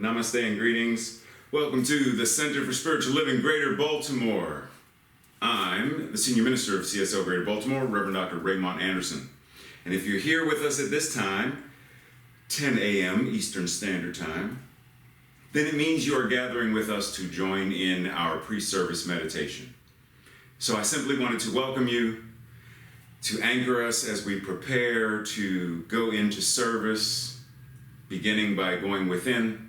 Namaste and greetings. Welcome to the Center for Spiritual Living, Greater Baltimore. I'm the Senior Minister of CSO Greater Baltimore, Reverend Dr. Raymont Anderson. And if you're here with us at this time, 10 a.m. Eastern Standard Time, then it means you are gathering with us to join in our pre-service meditation. So I simply wanted to welcome you, to anchor us as we prepare to go into service, beginning by going within,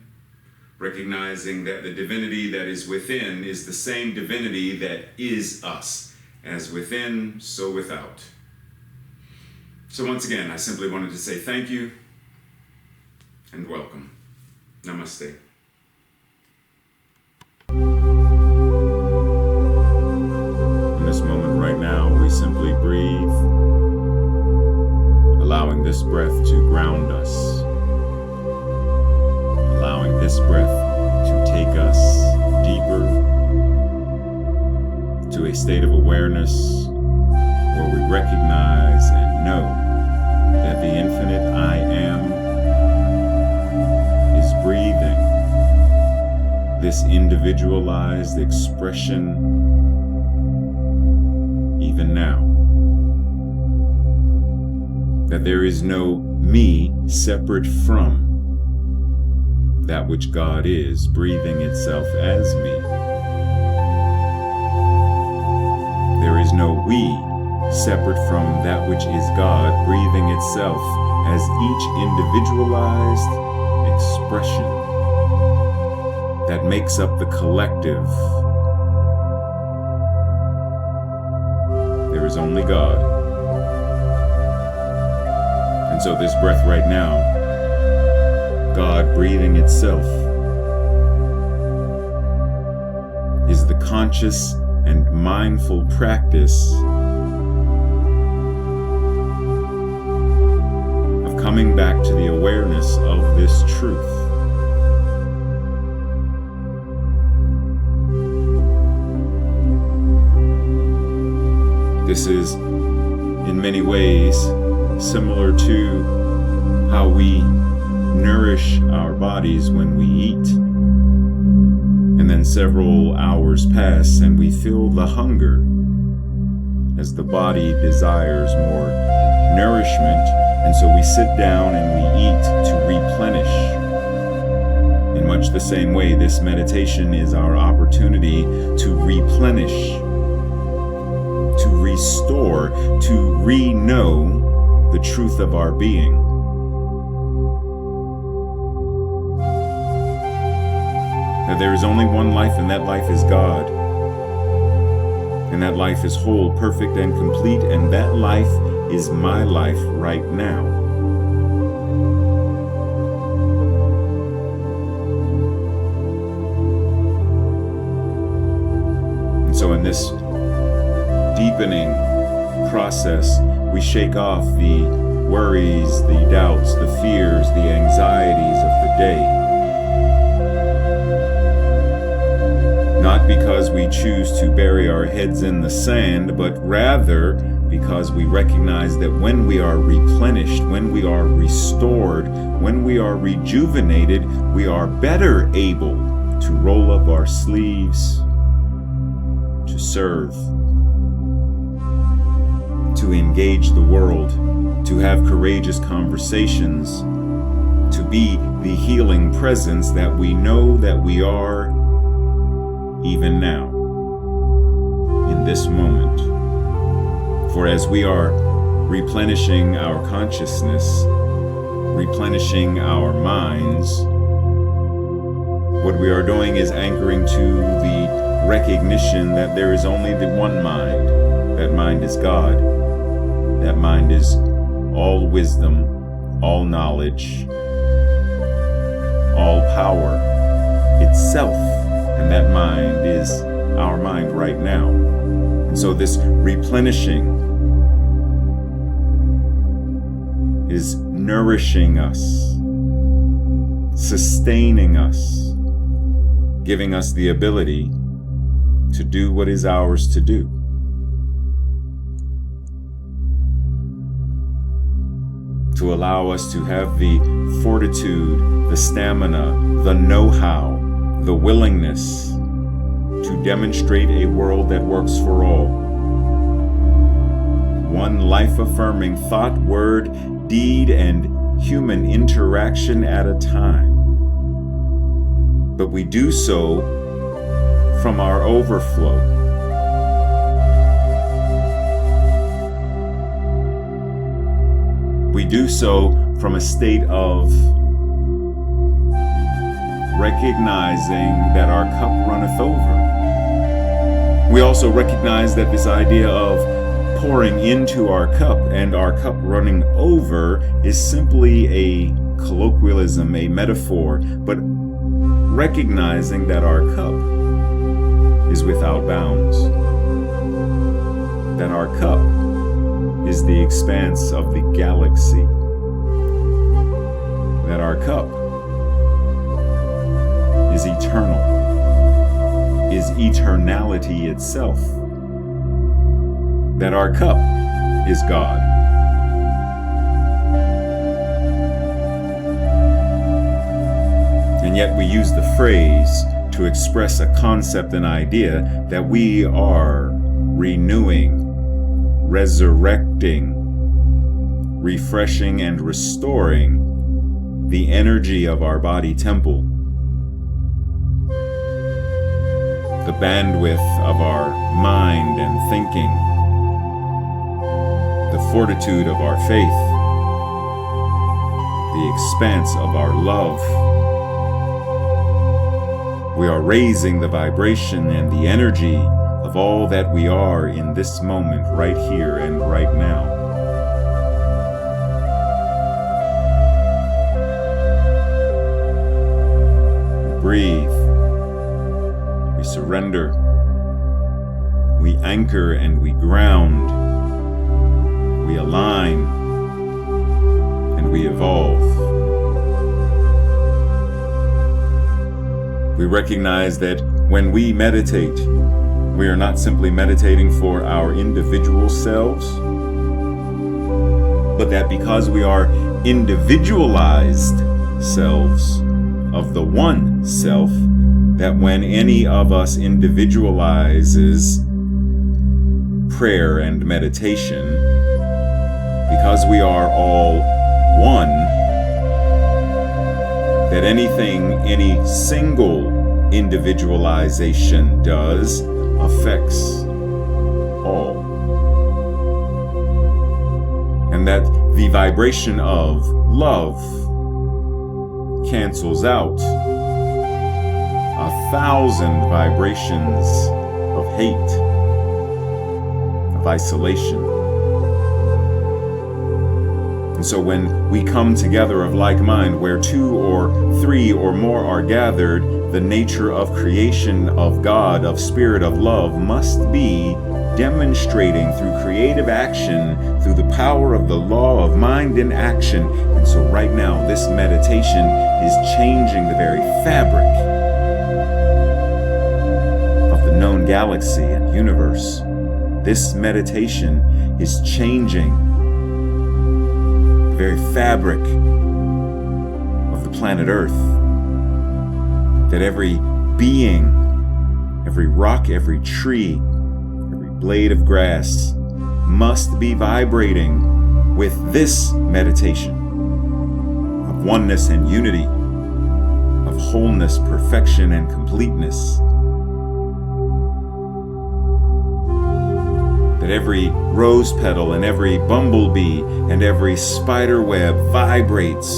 recognizing that the divinity that is within is the same divinity that is us. As within, so without. So once again, I simply wanted to say thank you and welcome. Namaste. In this moment right now, we simply breathe, allowing this breath to ground us. Allowing this breath to take us deeper to a state of awareness where we recognize and know that the infinite I am is breathing this individualized expression even now. That there is no me separate from that which God is, breathing itself as me. There is no we separate from that which is God, breathing itself as each individualized expression that makes up the collective. There is only God. And so this breath right now, God breathing itself, is the conscious and mindful practice of coming back to the awareness of this truth. This is, in many ways, similar to how we nourish our bodies when we eat, and then several hours pass and we feel the hunger as the body desires more nourishment, and so we sit down and we eat to replenish. In much the same way, this meditation is our opportunity to replenish, to restore, to re-know the truth of our being. That there is only one life, and that life is God. And that life is whole, perfect, and complete, and that life is my life right now. And so in this deepening process, we shake off the worries, the doubts, the fears, the anxieties of the day. Not because we choose to bury our heads in the sand, but rather because we recognize that when we are replenished, when we are restored, when we are rejuvenated, we are better able to roll up our sleeves, to serve, to engage the world, to have courageous conversations, to be the healing presence that we know that we are even now, in this moment. For as we are replenishing our consciousness, replenishing our minds, what we are doing is anchoring to the recognition that there is only the one mind. That mind is God. That mind is all wisdom, all knowledge, all power itself. And that mind is our mind right now. And so this replenishing is nourishing us, sustaining us, giving us the ability to do what is ours to do. to allow us to have the fortitude, the stamina, the know-how, the willingness to demonstrate a world that works for all. One life-affirming thought, word, deed, and human interaction at a time. But we do so from our overflow. We do so from a state of recognizing that our cup runneth over. We also recognize that this idea of pouring into our cup and our cup running over is simply a colloquialism, a metaphor, but recognizing that our cup is without bounds, that our cup is the expanse of the galaxy, that our cup is eternal, is eternality itself, that our cup is God. And yet we use the phrase to express a concept and idea that we are renewing, resurrecting, refreshing, and restoring the energy of our body temple, the bandwidth of our mind and thinking, the fortitude of our faith, the expanse of our love. We are raising the vibration and the energy of all that we are in this moment, right here and right now. We breathe, we surrender, we anchor and we ground, we align, and we evolve. We recognize that when we meditate, we are not simply meditating for our individual selves, but that because we are individualized selves of the one self, that when any of us individualizes prayer and meditation, because we are all one, that anything any single individualization does affects all. And that the vibration of love cancels out 1,000 vibrations of hate, of isolation. And so when we come together of like mind, where 2 or 3 or more are gathered, the nature of creation, of God, of spirit, of love must be demonstrating through creative action, through the power of the law of mind in action. And so right now, this meditation is changing the very fabric of the known galaxy and universe. This meditation is changing the very fabric of the planet Earth. That every being, every rock, every tree, every blade of grass must be vibrating with this meditation of oneness and unity, of wholeness, perfection, and completeness. That every rose petal and every bumblebee and every spider web vibrates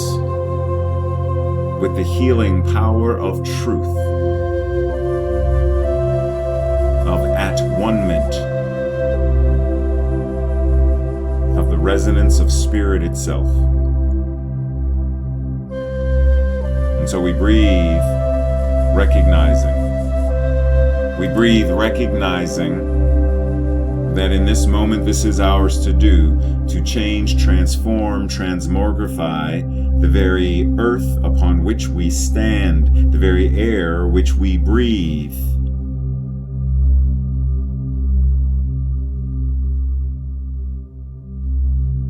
with the healing power of truth, of at-one-ment, of the resonance of spirit itself. And so we breathe, recognizing. We breathe, recognizing that in this moment this is ours to do, to change, transform, transmogrify the very earth upon which we stand, the very air which we breathe.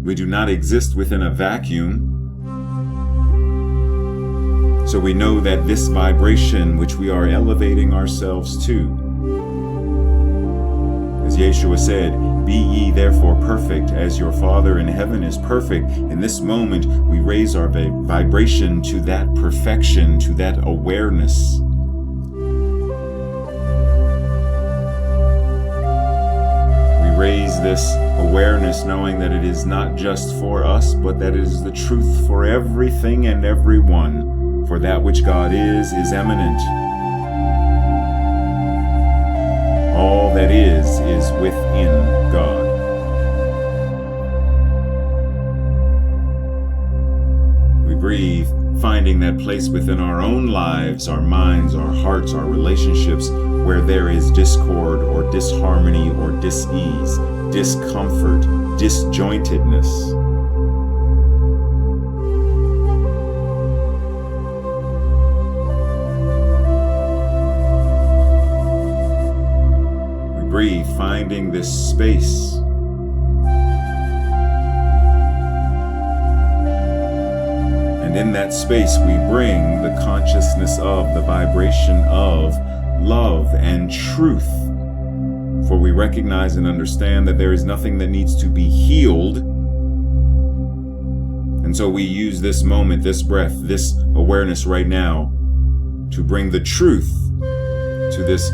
We do not exist within a vacuum. So we know that this vibration which we are elevating ourselves to, as Yeshua said, "Be ye therefore perfect as your Father in heaven is perfect." In this moment, we raise our vibration to that perfection, to that awareness. We raise this awareness knowing that it is not just for us, but that it is the truth for everything and everyone. For that which God is eminent. All that is within God. We breathe, finding that place within our own lives, our minds, our hearts, our relationships, where there is discord or disharmony or dis-ease, discomfort, disjointedness. Breathe, finding this space. And in that space, we bring the consciousness of, the vibration of love and truth. For we recognize and understand that there is nothing that needs to be healed. And so we use this moment, this breath, this awareness right now to bring the truth to this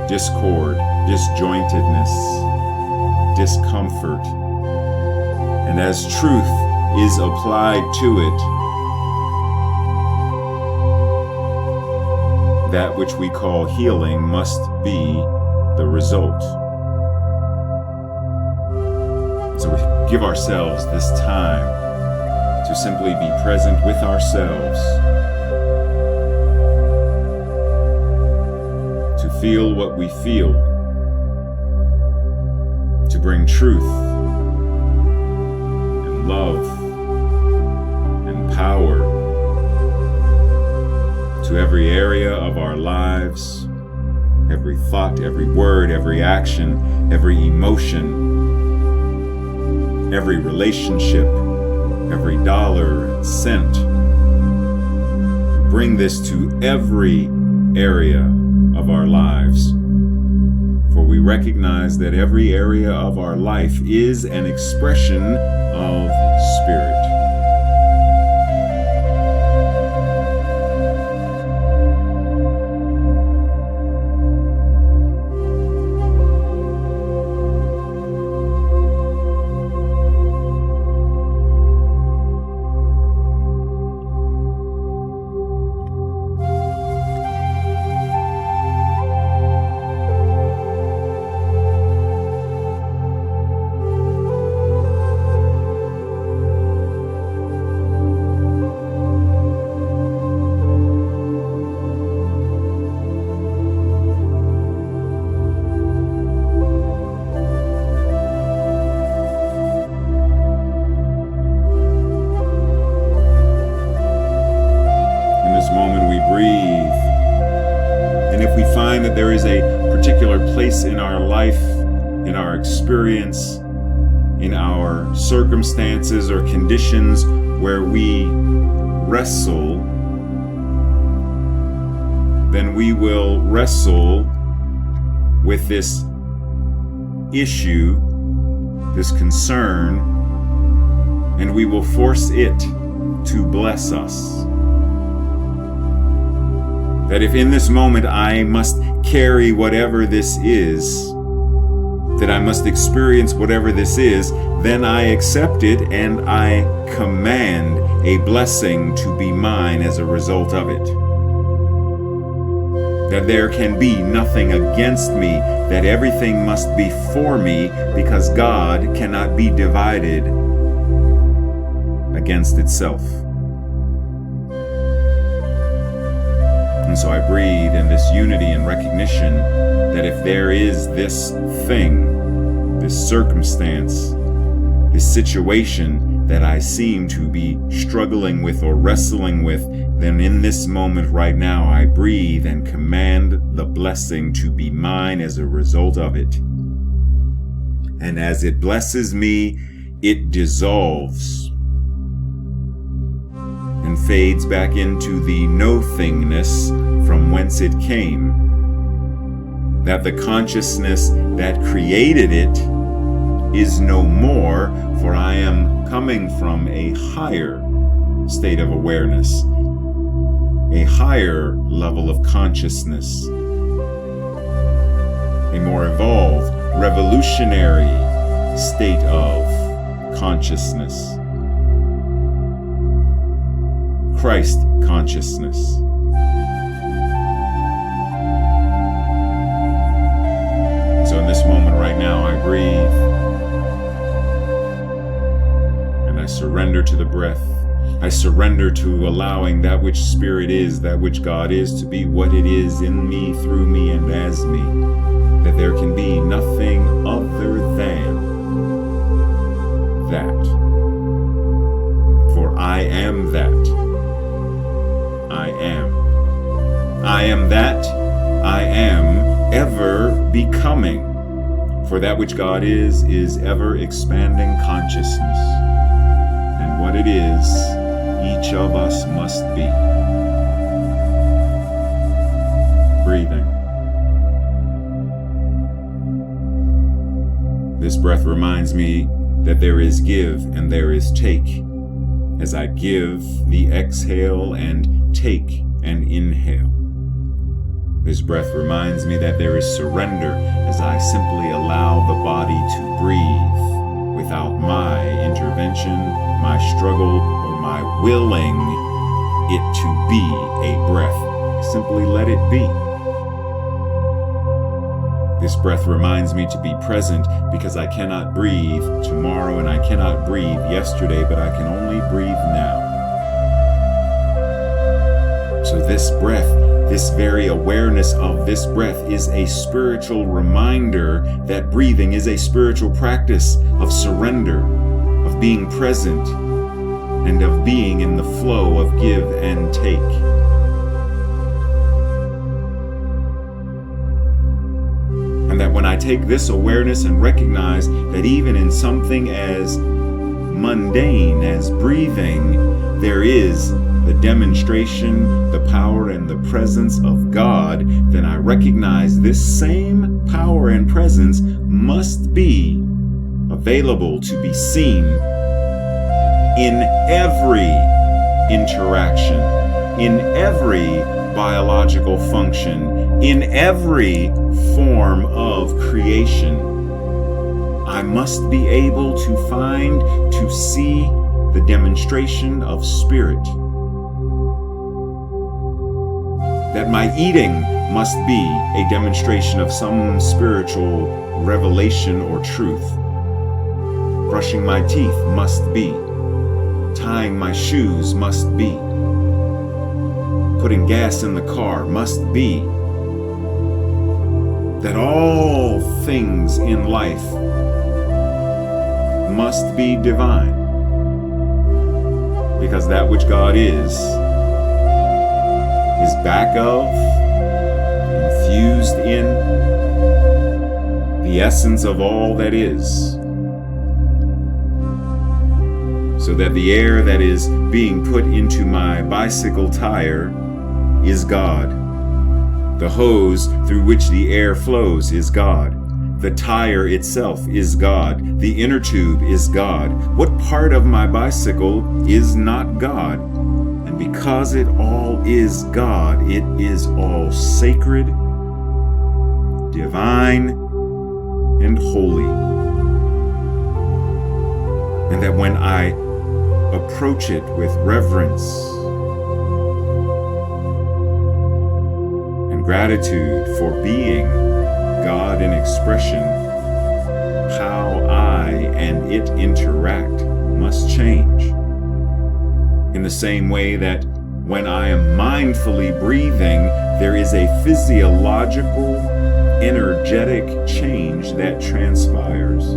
discord, disjointedness, discomfort. And as truth is applied to it, that which we call healing must be the result. So we give ourselves this time to simply be present with ourselves, to feel what we feel, to bring truth and love and power to every area of our lives, every thought, every word, every action, every emotion, every relationship, every dollar and cent. Bring this to every area of our lives. For we recognize that every area of our life is an expression of spirit. That there is a particular place in our life, in our experience, in our circumstances or conditions where we wrestle, then we will wrestle with this issue, this concern, and we will force it to bless us. That if in this moment I must carry whatever this is, that I must experience whatever this is, then I accept it and I command a blessing to be mine as a result of it. That there can be nothing against me, that everything must be for me, because God cannot be divided against itself. And so I breathe in this unity and recognition that if there is this thing, this circumstance, this situation that I seem to be struggling with or wrestling with, then in this moment right now, I breathe and command the blessing to be mine as a result of it. And as it blesses me, it dissolves and fades back into the no-thingness from whence it came. That the consciousness that created it is no more, for I am coming from a higher state of awareness, a higher level of consciousness, a more evolved, revolutionary state of consciousness. Christ consciousness. So in this moment right now, I breathe and I surrender to the breath. I surrender to allowing that which Spirit is, that which God is, to be what it is in me, through me, and as me. That there can be nothing other than that. For I am that. I am. I am that. I am ever becoming. For that which God is ever expanding consciousness. And what it is, each of us must be. Breathing. This breath reminds me that there is give and there is take. As I give the exhale and take an inhale. This breath reminds me that there is surrender as I simply allow the body to breathe without my intervention, my struggle, or my willing it to be a breath. Simply let it be. This breath reminds me to be present because I cannot breathe tomorrow and I cannot breathe yesterday, but I can only breathe now. So this breath, this very awareness of this breath is a spiritual reminder that breathing is a spiritual practice of surrender, of being present, and of being in the flow of give and take. And that when I take this awareness and recognize that even in something as mundane as breathing, there is the demonstration, the power, and the presence of God, then I recognize this same power and presence must be available to be seen in every interaction, in every biological function, in every form of creation. I must be able to find, to see the demonstration of Spirit. That my eating must be a demonstration of some spiritual revelation or truth. Brushing my teeth must be. Tying my shoes must be. Putting gas in the car must be. That all things in life must be divine. Because that which God is back of, infused in, the essence of all that is. So that the air that is being put into my bicycle tire is God. The hose through which the air flows is God. The tire itself is God. The inner tube is God. What part of my bicycle is not God? And because it all is God, it is all sacred, divine, and holy. And that when I approach it with reverence and gratitude for being God in expression, how I and it interact must change. In the same way that when I am mindfully breathing, there is a physiological, energetic change that transpires.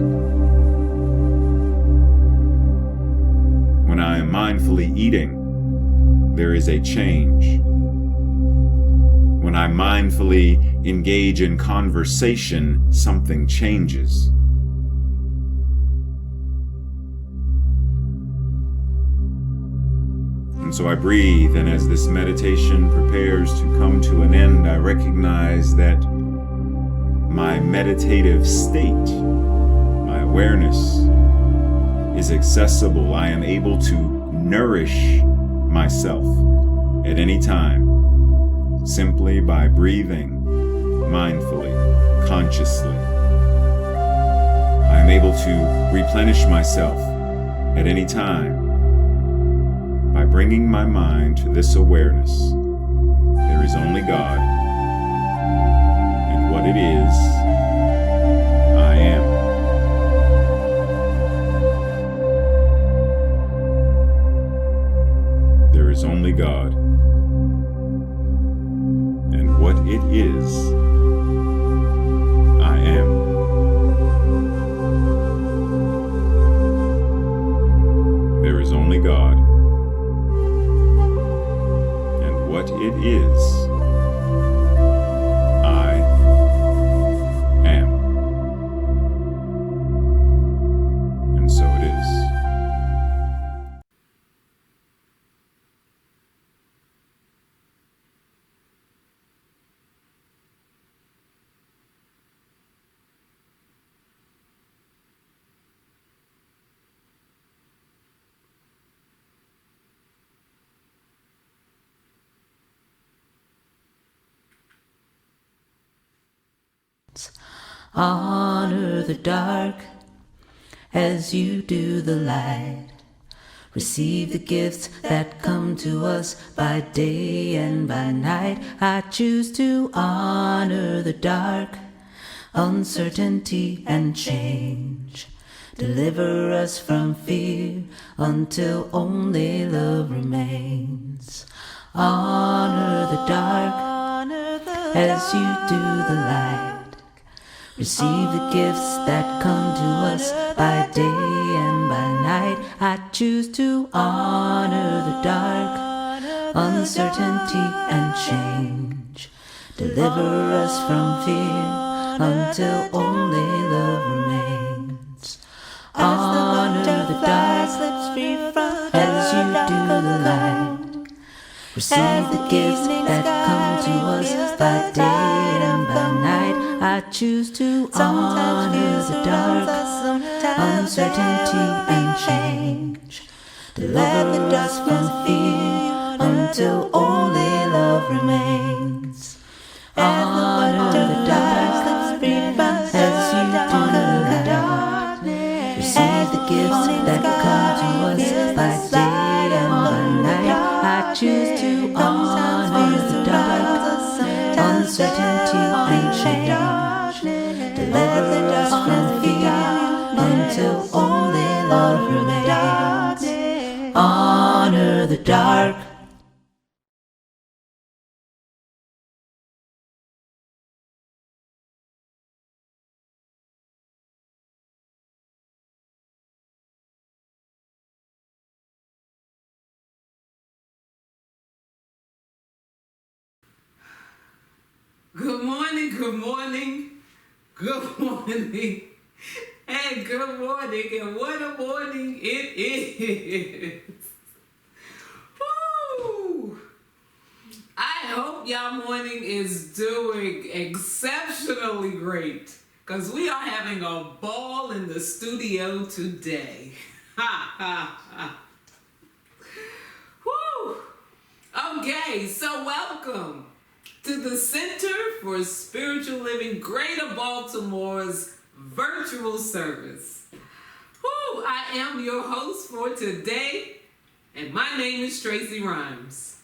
When I am mindfully eating, there is a change. When I mindfully engage in conversation, something changes. And so I breathe, and as this meditation prepares to come to an end, I recognize that my meditative state, my awareness, is accessible. I am able to nourish myself at any time simply by breathing mindfully, consciously. I am able to replenish myself at any time by bringing my mind to this awareness. There is only God, and what it is, I am. There is only God, and what it is, I am. There is only God, and what it is, I am. And so it is. Honor the dark as you do the light. Receive the gifts that come to us by day and by night. I choose to honor the dark, uncertainty and change. Deliver us from fear until only love remains. Honor the dark as you do the light. Receive the gifts that come to us by day and by night. I choose to honor the dark, uncertainty and change. Deliver us from fear until only love remains. Honor the dark as you do the light. Receive the gifts that come to us by day and by night. I choose to honor the dark, uncertainty and change. Deliver us from fear until only love remains. Honor the dark as you do the light. Receive the gifts that come to us by day and by night. I choose to honor the dark, uncertainty and change. Deliver us from fear until only love remains. Honor the dark. Good morning, good morning, good morning, and good morning, and what a morning it is. Woo! I hope y'all morning is doing exceptionally great, because we are having a ball in the studio today. Ha, ha, ha. Woo! Okay, so welcome to the Center for Spiritual Living Greater Baltimore's virtual service. Woo, I am your host for today, and my name is Tracy Rhymes.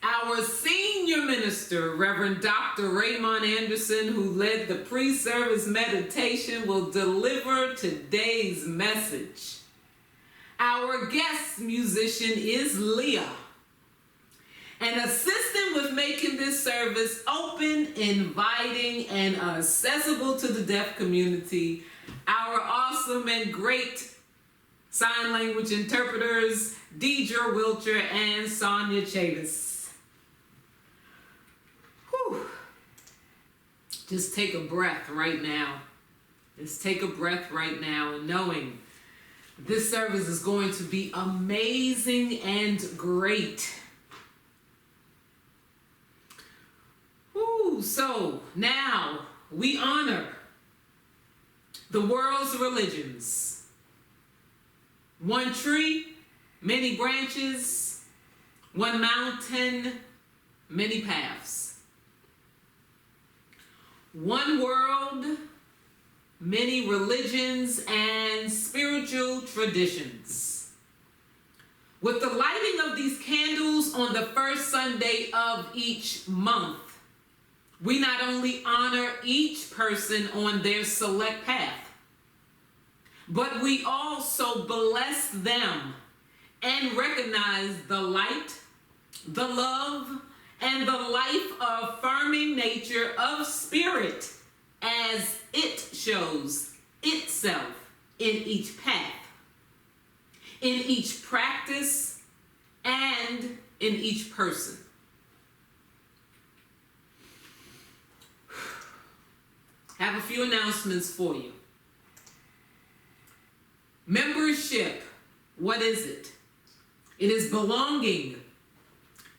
Our senior minister, Reverend Dr. Raymont Anderson, who led the pre-service meditation, will deliver today's message. Our guest musician is Leah, and assisting with making this service open, inviting, and accessible to the deaf community, our awesome and great sign language interpreters, Deidre Wilcher and Sonia Chavis. Whew. Just take a breath right now. Just take a breath right now, and knowing This service is going to be amazing and great. So now we honor the world's religions. One tree, many branches, one mountain, many paths. One world, many religions and spiritual traditions. With the lighting of these candles on the first Sunday of each month, we not only honor each person on their select path, but we also bless them and recognize the light, the love, and the life-affirming nature of spirit as it shows itself in each path, in each practice, and in each person. Have a few announcements for you. Membership, what is it? It is belonging,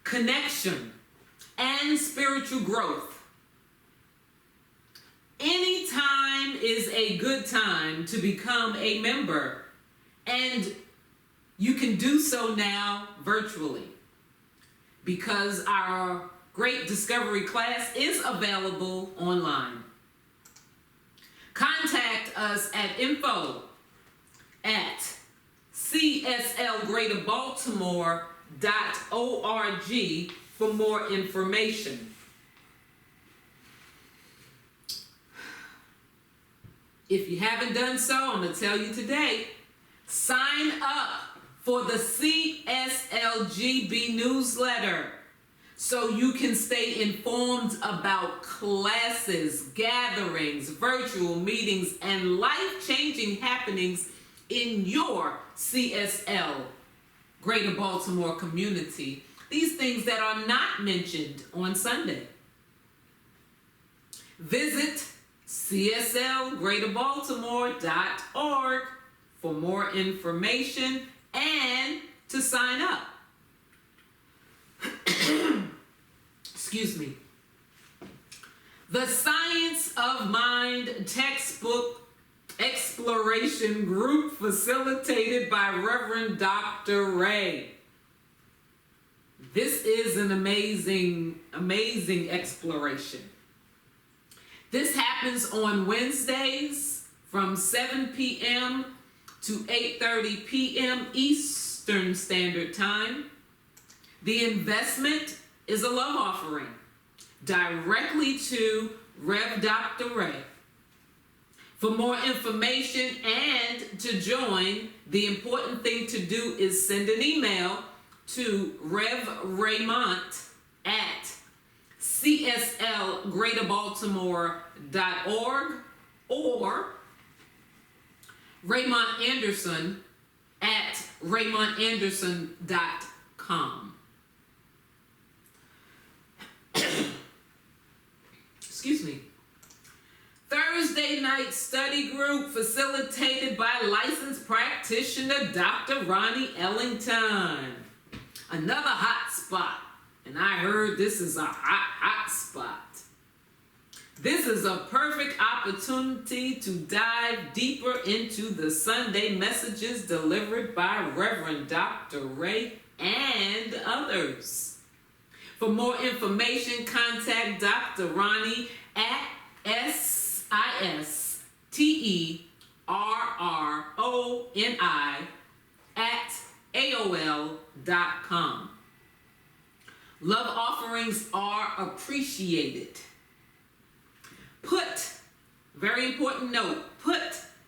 connection, and spiritual growth. Any time is a good time to become a member, and you can do so now virtually because our Great Discovery class is available online. Contact us at info@cslgreaterbaltimore.org for more information. If you haven't done so, I'm going to tell you today, sign up for the CSLGB newsletter so you can stay informed about classes, gatherings, virtual meetings, and life-changing happenings in your CSL Greater Baltimore community. These things that are not mentioned on Sunday. Visit cslgreaterbaltimore.org for more information and to sign up. Excuse me. The Science of Mind textbook exploration group facilitated by Reverend Dr. Ray. This is an amazing exploration. This happens on Wednesdays from 7 p.m. to 8:30 p.m. Eastern Standard Time. The investment is a love offering directly to Rev. Dr. Ray. For more information and to join, the important thing to do is send an email to Rev. Raymont at cslgreaterbaltimore.org or Raymont Anderson at raymontanderson.com. Excuse me. Thursday night study group facilitated by licensed practitioner Dr. Ronnie Ellington. Another hot spot. And I heard this is a hot spot. This is a perfect opportunity to dive deeper into the Sunday messages delivered by Reverend Dr. Ray and others. For more information, contact Dr. Ronnie at SISTERRONI@AOL.com. Love offerings are appreciated. Very important note, put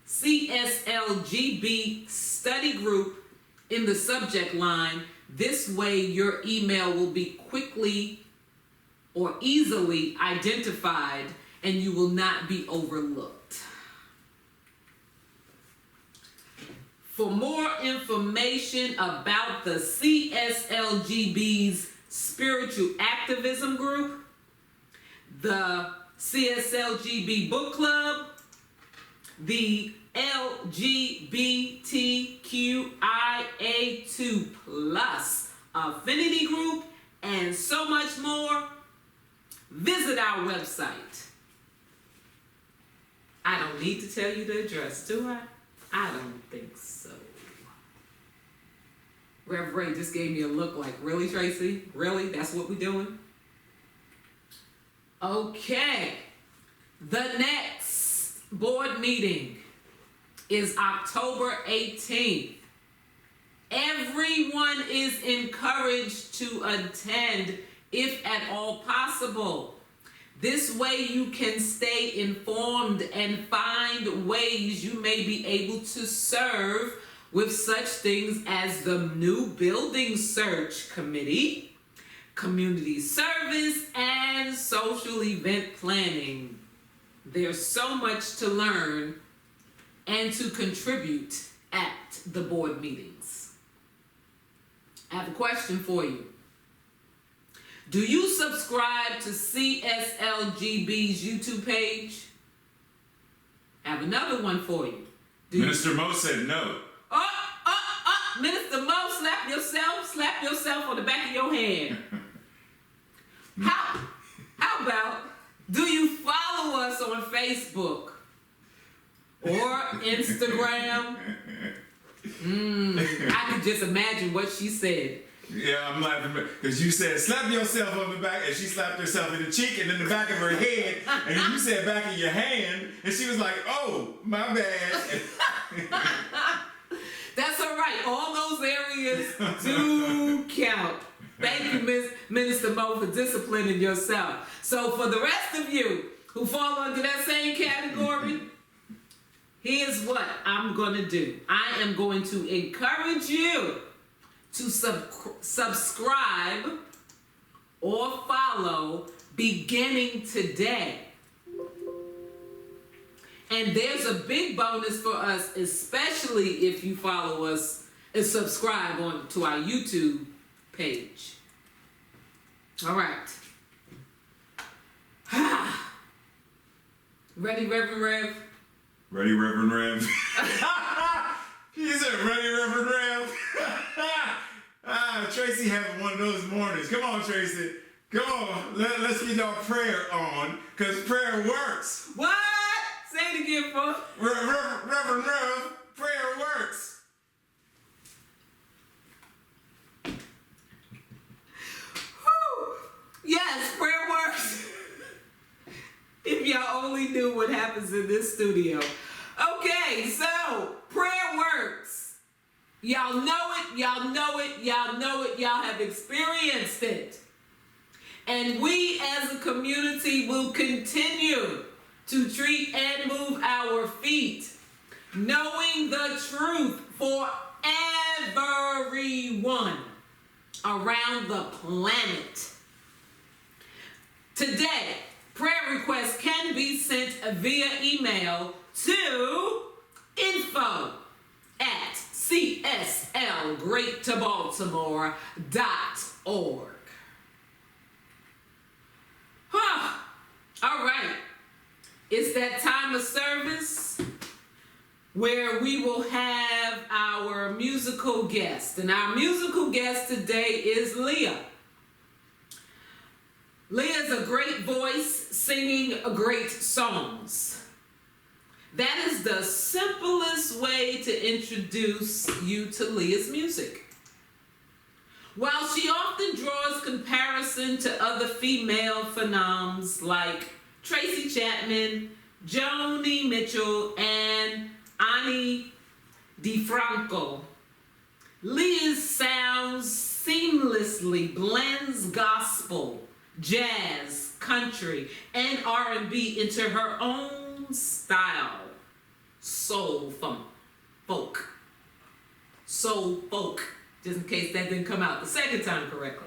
CSLGB study group in the subject line. This way your email will be quickly or easily identified and you will not be overlooked. For more information about the CSLGB's Spiritual Activism Group, the CSLGB Book Club, the LGBTQIA2+ affinity group, and so much more, visit our website. I don't need to tell you the address, do I? I don't think so. Rev Ray just gave me a look like, really, Tracy? Really? That's what we're doing? Okay. The next board meeting is October 18th. Everyone is encouraged to attend if at all possible. This way you can stay informed and find ways you may be able to serve with such things as the new building search committee, community service, and social event planning. There's so much to learn and to contribute at the board meetings. I have a question for you. Do you subscribe to CSLGB's YouTube page? I have another one for you. Minister Mo said no. Minister Mo, slap yourself on the back of your hand. How about, do you follow us on Facebook or Instagram? I can just imagine what she said. Yeah, I'm laughing because you said slap yourself on the back, and she slapped herself in the cheek and in the back of her head, and then you said back of your hand, and she was like, "Oh, my bad." That's all right. All those areas do count. Thank you, Minister Mo, for disciplining yourself. So for the rest of you who fall under that same category, here's what I'm going to do. I am going to encourage you to subscribe or follow beginning today. And there's a big bonus for us, especially if you follow us and subscribe to our YouTube page. All right. Ready, Reverend Rev? Ready, Reverend Rev? He said, ready, Reverend Rev? Tracy having one of those mornings. Come on, Tracy. Come on. Let's get our prayer on, because prayer works. What? Say it again, folks. Reverend Rev, prayer works. Whew. Yes, prayer works. If y'all only knew what happens in this studio. Okay, so prayer works. Y'all know it, y'all know it, y'all know it, y'all have experienced it. And we as a community will continue to treat and move our feet, knowing the truth for everyone around the planet. Today, prayer requests can be sent via email to info@cslgreattobaltimore.org. All right. It's that time of service where we will have our musical guest. And our musical guest today is Leah. Leah is a great voice singing great songs. That is the simplest way to introduce you to Leah's music. While she often draws comparison to other female phenoms like Tracy Chapman, Joni Mitchell, and Ani DiFranco, Leah's sound seamlessly blends gospel, jazz, country, and R&B into her own style. Soul folk. Just in case that didn't come out the second time correctly.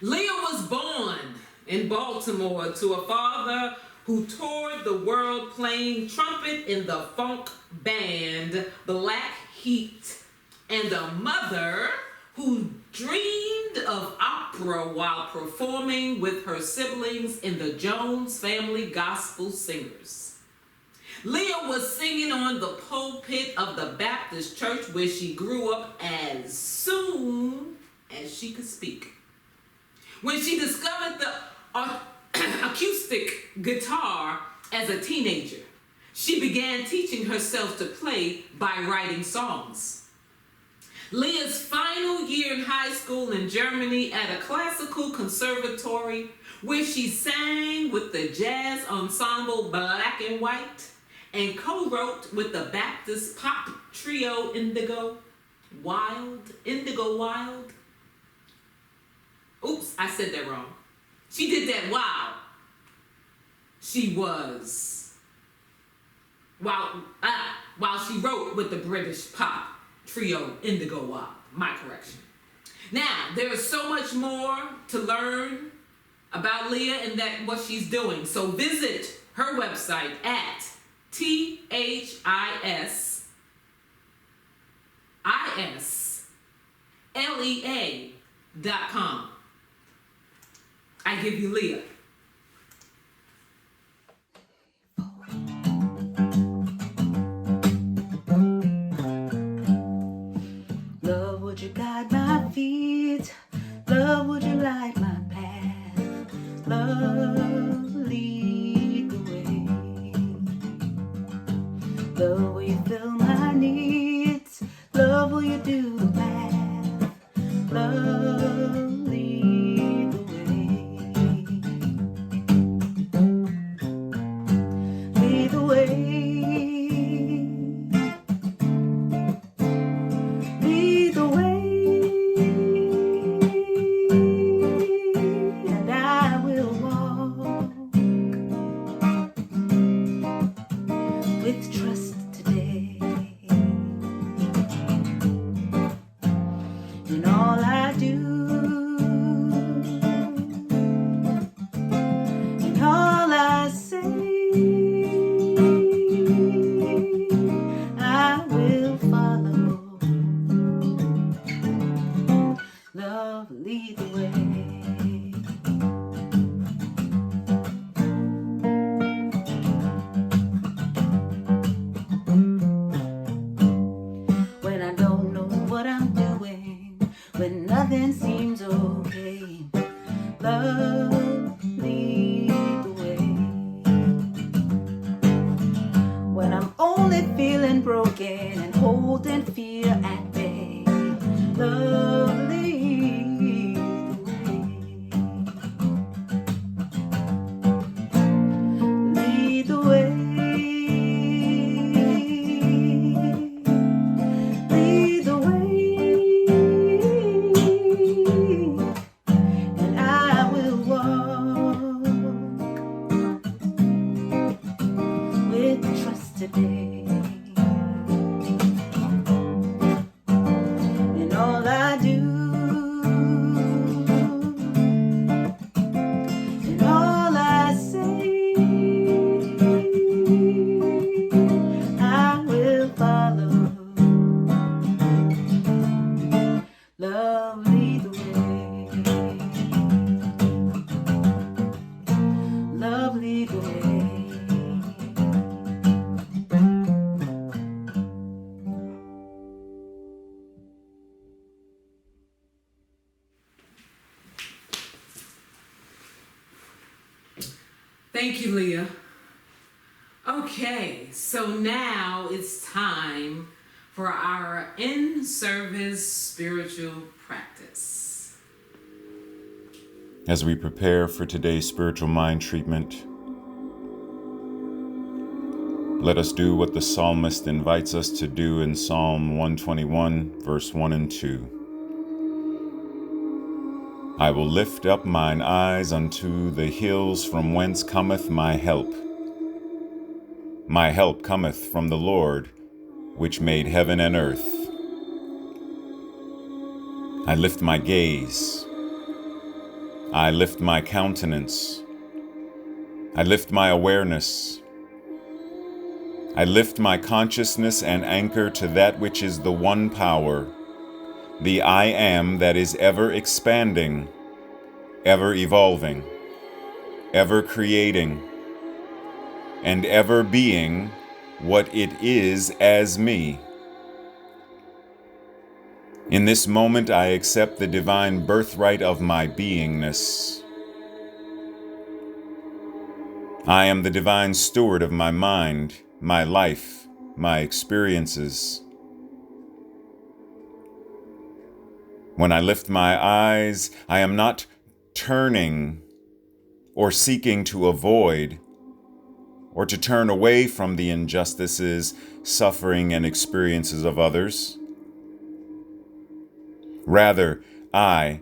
Leah was born in Baltimore to a father who toured the world playing trumpet in the funk band Black Heat, and a mother who dreamed of opera while performing with her siblings in the Jones Family Gospel Singers. Leah was singing on the pulpit of the Baptist church where she grew up as soon as she could speak. When she discovered the acoustic guitar as a teenager, she began teaching herself to play by writing songs. Leah's final year in high school in Germany at a classical conservatory where she sang with the jazz ensemble Black and White and co-wrote with the Baptist pop trio Indigo Wild. Oops, I said that wrong. She did that while she wrote with the British pop trio Indigo Wild. My correction. Now, there is so much more to learn about Leah and what she's doing. So visit her website at thislea.com. I give you Leah. Love, would you guide my feet? Love, would you light my path? Love, lead the way. Love, will you fill my needs? Love, will you do the math? Love, lead the way. Lead the way. Lead the way. And I will walk with trust today. In all I do, in all I say, I will follow. Love, lead the way. When I don't know what I'm doing, when nothing seems okay, love, lead the way. When I'm only feeling broken and holding fear at bay, love, lead the way. Lead the way. Lead the way, and I will walk with trust today. In all I do, in all I say, I will follow. Love, lead the way. Love, lead the way. Thank you, Leah. Okay, so now it's time for our in-service spiritual practice. As we prepare for today's spiritual mind treatment, let us do what the psalmist invites us to do in Psalm 121, verse 1 and 2. I will lift up mine eyes unto the hills from whence cometh my help. My help cometh from the Lord, which made heaven and earth. I lift my gaze. I lift my countenance. I lift my awareness. I lift my consciousness and anchor to that which is the one power, the I am that is ever expanding, ever evolving, ever creating, and ever being what it is as me. In this moment, I accept the divine birthright of my beingness. I am the divine steward of my mind, my life, my experiences. When I lift my eyes, I am not turning or seeking to avoid or to turn away from the injustices, suffering, and experiences of others. Rather, I,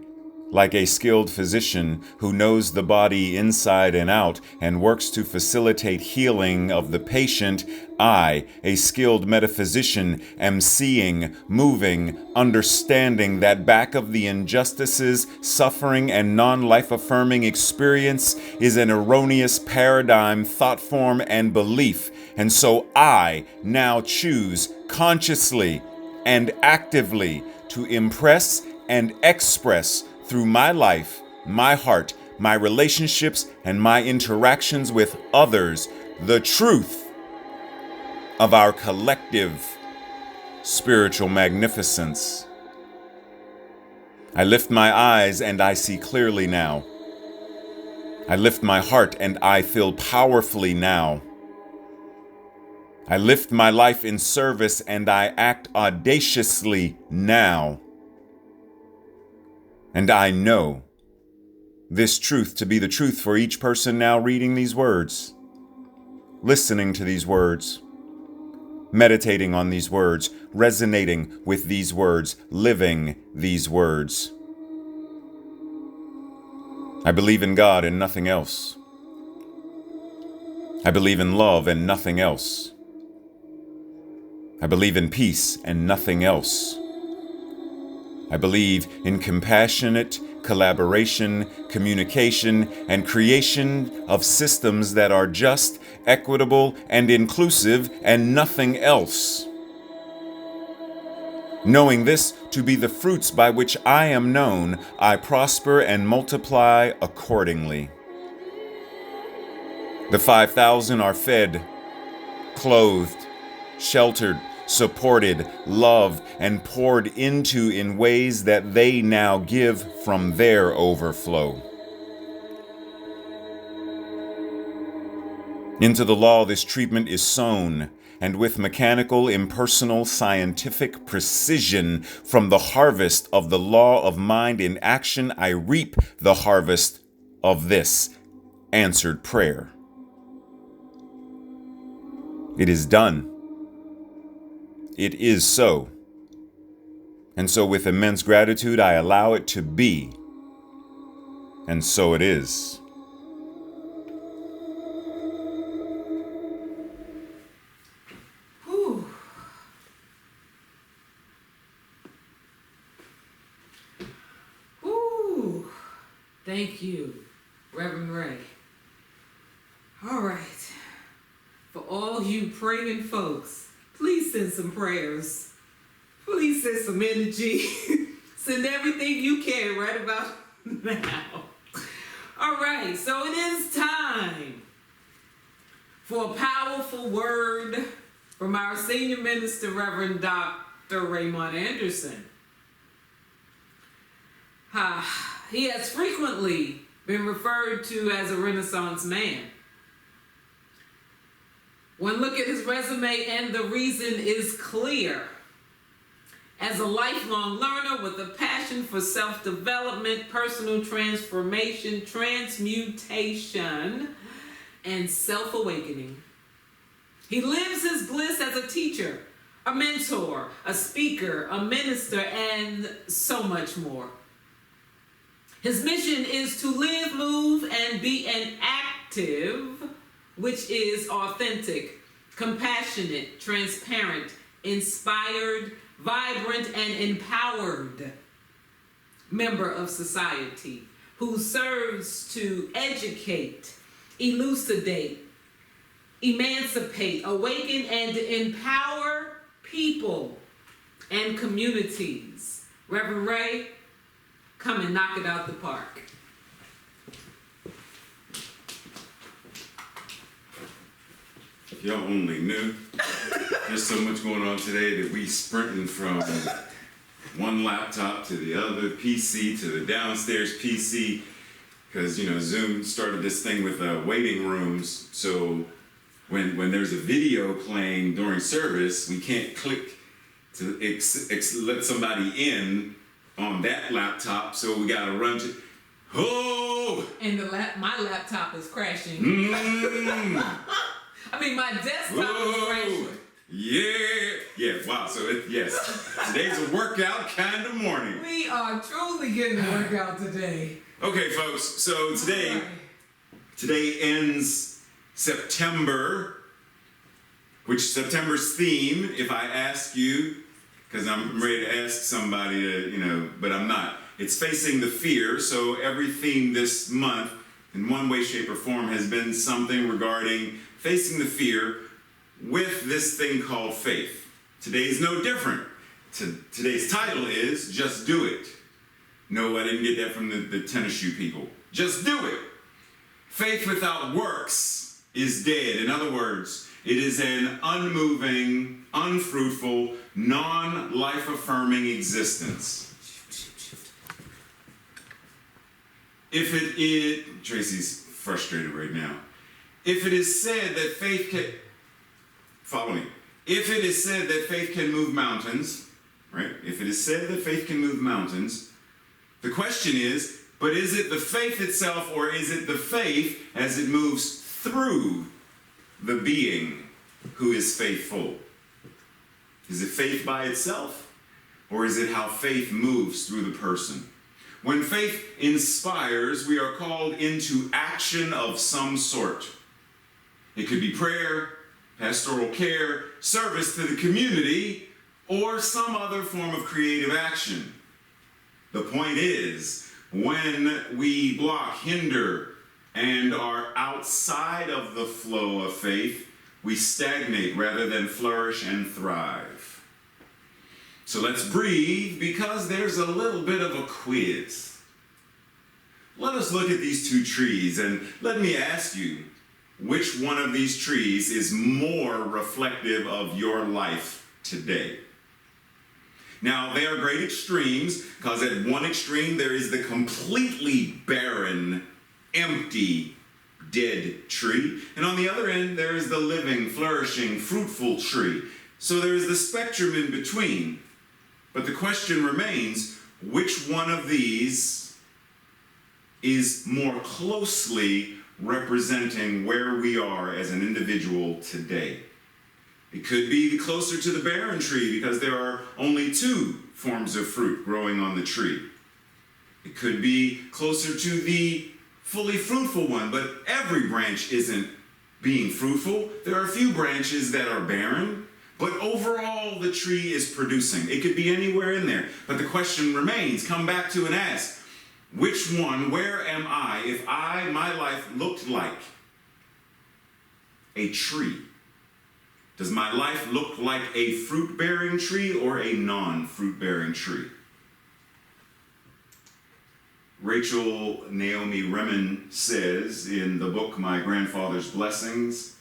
like a skilled physician who knows the body inside and out and works to facilitate healing of the patient, I, a skilled metaphysician, am seeing, moving, understanding that back of the injustices, suffering, and non-life affirming experience is an erroneous paradigm, thought form, and belief. And so I now choose consciously and actively to impress and express through my life, my heart, my relationships, and my interactions with others the truth of our collective spiritual magnificence. I lift my eyes and I see clearly now. I lift my heart and I feel powerfully now. I lift my life in service and I act audaciously now. And I know this truth to be the truth for each person now reading these words, listening to these words, meditating on these words, resonating with these words, living these words. I believe in God and nothing else. I believe in love and nothing else. I believe in peace and nothing else. I believe in compassionate collaboration, communication, and creation of systems that are just, equitable, and inclusive, and nothing else. Knowing this to be the fruits by which I am known, I prosper and multiply accordingly. The 5,000 are fed, clothed, sheltered, supported, loved, and poured into in ways that they now give from their overflow. Into the law, this treatment is sown, and with mechanical, impersonal, scientific precision, from the harvest of the law of mind in action, I reap the harvest of this answered prayer. It is done. It is so. And so with immense gratitude, I allow it to be. And so it is. Whew. Whew. Thank you, Reverend Ray. All right. For all you praying folks, please send some prayers. Please send some energy. Send everything you can right about now. All right, so it is time for a powerful word from our senior minister, Reverend Dr. Raymont Anderson. He has frequently been referred to as a Renaissance man. One look at his resume and the reason is clear. As a lifelong learner with a passion for self-development, personal transformation, transmutation, and self-awakening, he lives his bliss as a teacher, a mentor, a speaker, a minister, and so much more. His mission is to live, move, and be an active, which is authentic, compassionate, transparent, inspired, vibrant, and empowered member of society who serves to educate, elucidate, emancipate, awaken, and empower people and communities. Reverend Ray, come and knock it out the park. If y'all only knew, there's so much going on today that we sprinting from one laptop to the other PC to the downstairs PC, because Zoom started this thing with waiting rooms. So when there's a video playing during service, we can't click to let somebody in on that laptop. So we gotta run to. Oh! And my laptop is crashing. I mean, my desktop is crashing. Yeah. Wow. So yes, today's a workout kind of morning. We are truly getting a workout today. Okay, folks. So today ends September, which September's theme. If I ask you, because I'm ready to ask somebody to, but I'm not. It's facing the fear. So every theme this month, in one way, shape, or form, has been something regarding facing the fear with this thing called faith. Today's no different. Today's title is Just Do It. No, I didn't get that from the tennis shoe people. Just do it. Faith without works is dead. In other words, it is an unmoving, unfruitful, non-life affirming existence. If it is, Tracy's frustrated right now. If it is said that faith can, follow me. If it is said that faith can move mountains, right? If it is said that faith can move mountains, the question is, but is it the faith itself, or is it the faith as it moves through the being who is faithful? Is it faith by itself, or is it how faith moves through the person? When faith inspires, we are called into action of some sort. It could be prayer, pastoral care, service to the community, or some other form of creative action. The point is, when we block, hinder, and are outside of the flow of faith, we stagnate rather than flourish and thrive. So let's breathe, because there's a little bit of a quiz. Let us look at these two trees, and let me ask you, which one of these trees is more reflective of your life today? Now, they are great extremes, because at one extreme there is the completely barren, empty, dead tree, and on the other end there is the living, flourishing, fruitful tree. So there is the spectrum in between. But the question remains, which one of these is more closely representing where we are as an individual today? It could be closer to the barren tree, because there are only two forms of fruit growing on the tree. It could be closer to the fully fruitful one, but every branch isn't being fruitful. There are a few branches that are barren, but overall the tree is producing. It could be anywhere in there. But the question remains, come back to and ask, which one, where am I, if my life looked like a tree? Does my life look like a fruit-bearing tree or a non-fruit-bearing tree? Rachel Naomi Raymont says in the book My Grandfather's Blessings,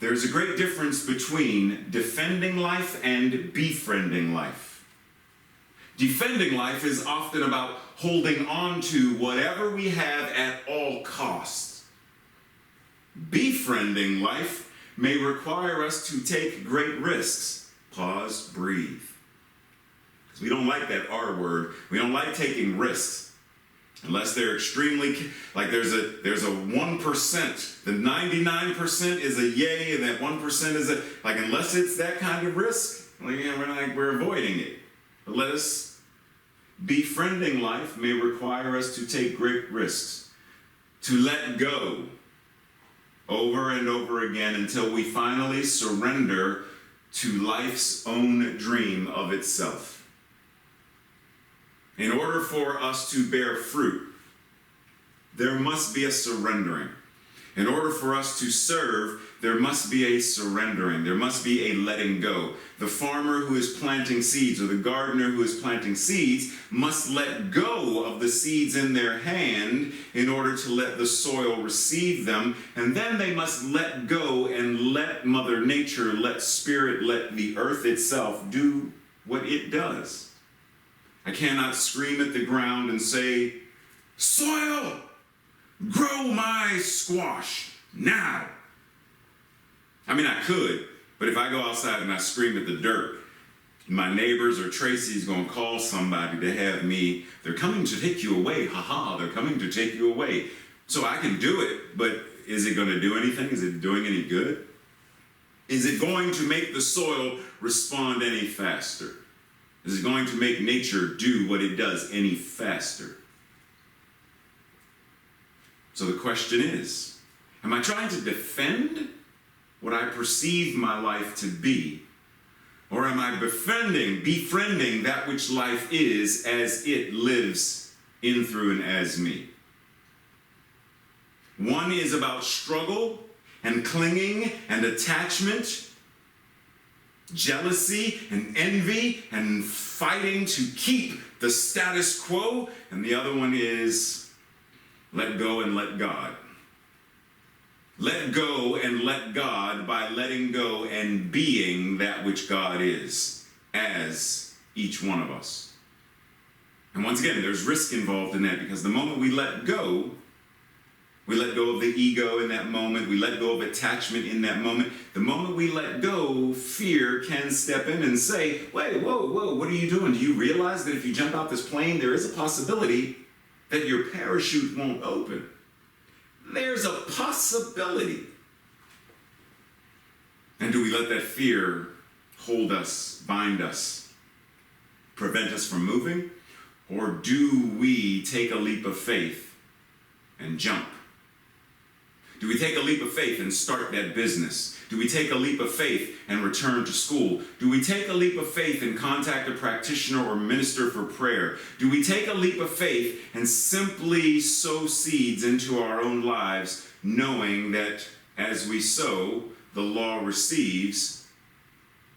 there's a great difference between defending life and befriending life. Defending life is often about holding on to whatever we have at all costs. Befriending life may require us to take great risks. Pause, breathe. Because we don't like that R word. We don't like taking risks. Unless they're extremely, like there's a 1%, the 99% is a yay, and that 1% is a, like, unless it's that kind of risk, we're avoiding it. But let us, befriending life may require us to take great risks, to let go over and over again until we finally surrender to life's own dream of itself. In order for us to bear fruit, there must be a surrendering. In order for us to serve, there must be a surrendering. There must be a letting go. The farmer who is planting seeds, or the gardener who is planting seeds, must let go of the seeds in their hand in order to let the soil receive them. And then they must let go and let Mother Nature, let Spirit, let the earth itself do what it does. I cannot scream at the ground and say, "Soil, grow my squash now." I mean, I could, but if I go outside and I scream at the dirt, my neighbors or Tracy's going to call somebody to have me, "They're coming to take you away, haha, they're coming to take you away." So I can do it, but is it going to do anything? Is it doing any good? Is it going to make the soil respond any faster? Is it going to make nature do what it does any faster? So the question is, am I trying to defend what I perceive my life to be? Or am I befriending that which life is as it lives in, through, and as me? One is about struggle and clinging and attachment, jealousy and envy and fighting to keep the status quo. And the other one is let go and let God. Let go and let God by letting go and being that which God is, as each one of us. And once again, there's risk involved in that, because the moment we let go of the ego in that moment, we let go of attachment in that moment. The moment we let go, fear can step in and say, "Wait, whoa, what are you doing? Do you realize that if you jump out this plane, there is a possibility that your parachute won't open?" There's a possibility. And do we let that fear hold us, bind us, prevent us from moving? Or do we take a leap of faith and jump? Do we take a leap of faith and start that business? Do we take a leap of faith and return to school? Do we take a leap of faith and contact a practitioner or minister for prayer? Do we take a leap of faith and simply sow seeds into our own lives, knowing that as we sow, the law receives,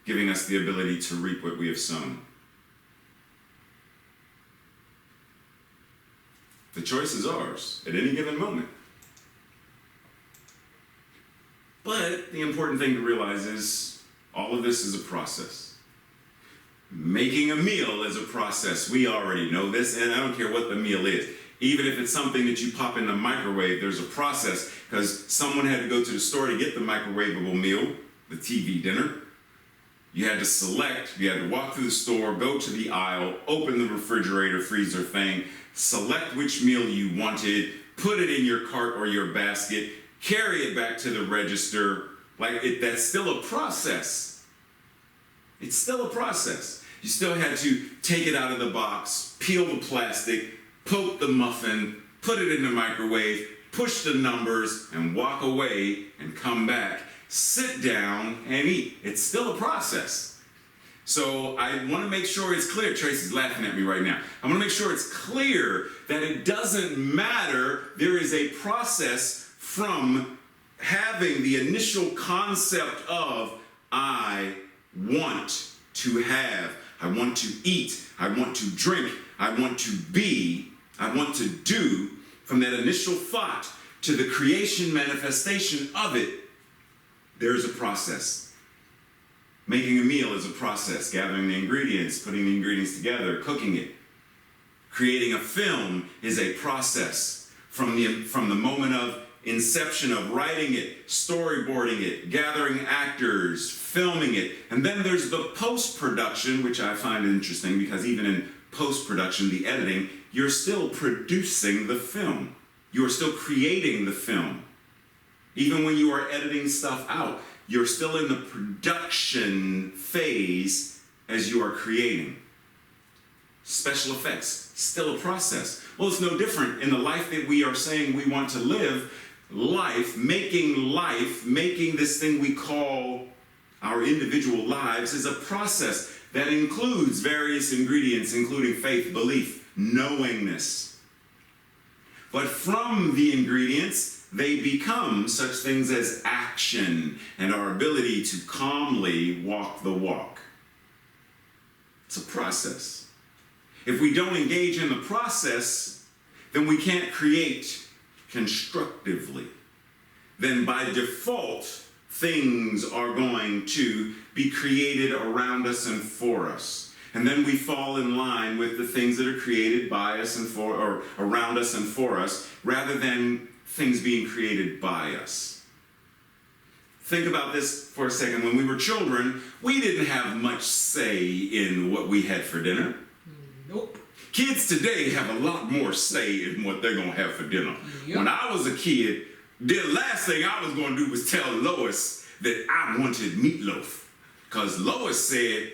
giving us the ability to reap what we have sown? The choice is ours at any given moment. But the important thing to realize is all of this is a process. Making a meal is a process. We already know this, and I don't care what the meal is. Even if it's something that you pop in the microwave, there's a process, because someone had to go to the store to get the microwavable meal, the TV dinner. You had to select, you had to walk through the store, go to the aisle, open the refrigerator, freezer thing, select which meal you wanted, put it in your cart or your basket, carry it back to the register. That's still a process. It's still a process. You still had to take it out of the box, peel the plastic, poke the muffin, put it in the microwave, push the numbers, and walk away and come back. Sit down and eat. It's still a process. So I want to make sure it's clear. Tracy's laughing at me right now. I want to make sure it's clear that it doesn't matter. There is a process from having the initial concept of I want to have, I want to eat, I want to drink, I want to be, I want to do, from that initial thought to the creation manifestation of it, there's a process. Making a meal is a process. Gathering the ingredients, putting the ingredients together, cooking it. Creating a film is a process. From the moment of inception of writing it, storyboarding it, gathering actors, filming it. And then there's the post-production, which I find interesting, because even in post-production, the editing, you're still producing the film. You are still creating the film. Even when you are editing stuff out, you're still in the production phase as you are creating. Special effects, still a process. Well, it's no different in the life that we are saying we want to live. Making this thing we call our individual lives is a process that includes various ingredients, including faith, belief, knowingness. But from the ingredients, they become such things as action and our ability to calmly walk the walk. It's a process. If we don't engage in the process, then we can't create constructively. Then by default, things are going to be created around us and for us. And then we fall in line with the things that are created by us and for, or around us and for us, rather than things being created by us. Think about this for a second. When we were children, we didn't have much say in what we had for dinner. Nope. Kids today have a lot more say in what they're going to have for dinner. Yep. When I was a kid, the last thing I was going to do was tell Lois that I wanted meatloaf. Because Lois said,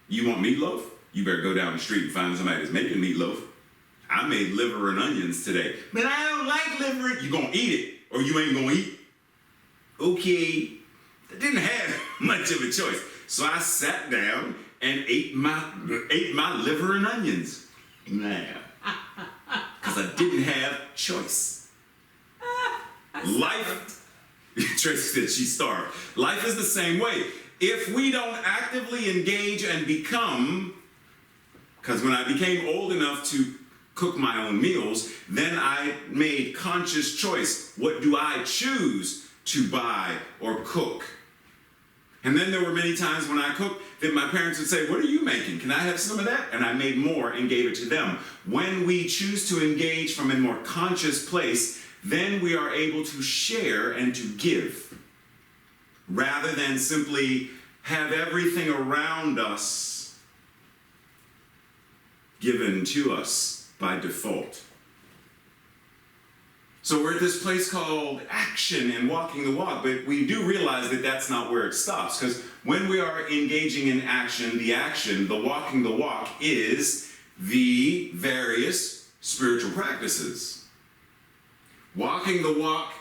"You want meatloaf? You better go down the street and find somebody that's making meatloaf. I made liver and onions today." "Man, I don't like liver." "You gonna eat it or you ain't gonna eat." Okay, I didn't have much of a choice. So I sat down and ate my liver and onions. Nah, because I didn't have choice. Life, Tracy said she starved. Life is the same way. If we don't actively engage and become, because when I became old enough to cook my own meals, then I made conscious choice. What do I choose to buy or cook? And then there were many times when I cooked that my parents would say, "What are you making? Can I have some of that?" And I made more and gave it to them. When we choose to engage from a more conscious place, then we are able to share and to give, rather than simply have everything around us given to us by default. So we're at this place called action and walking the walk, but we do realize that that's not where it stops, because when we are engaging in action, the walking the walk is the various spiritual practices. Walking the walk,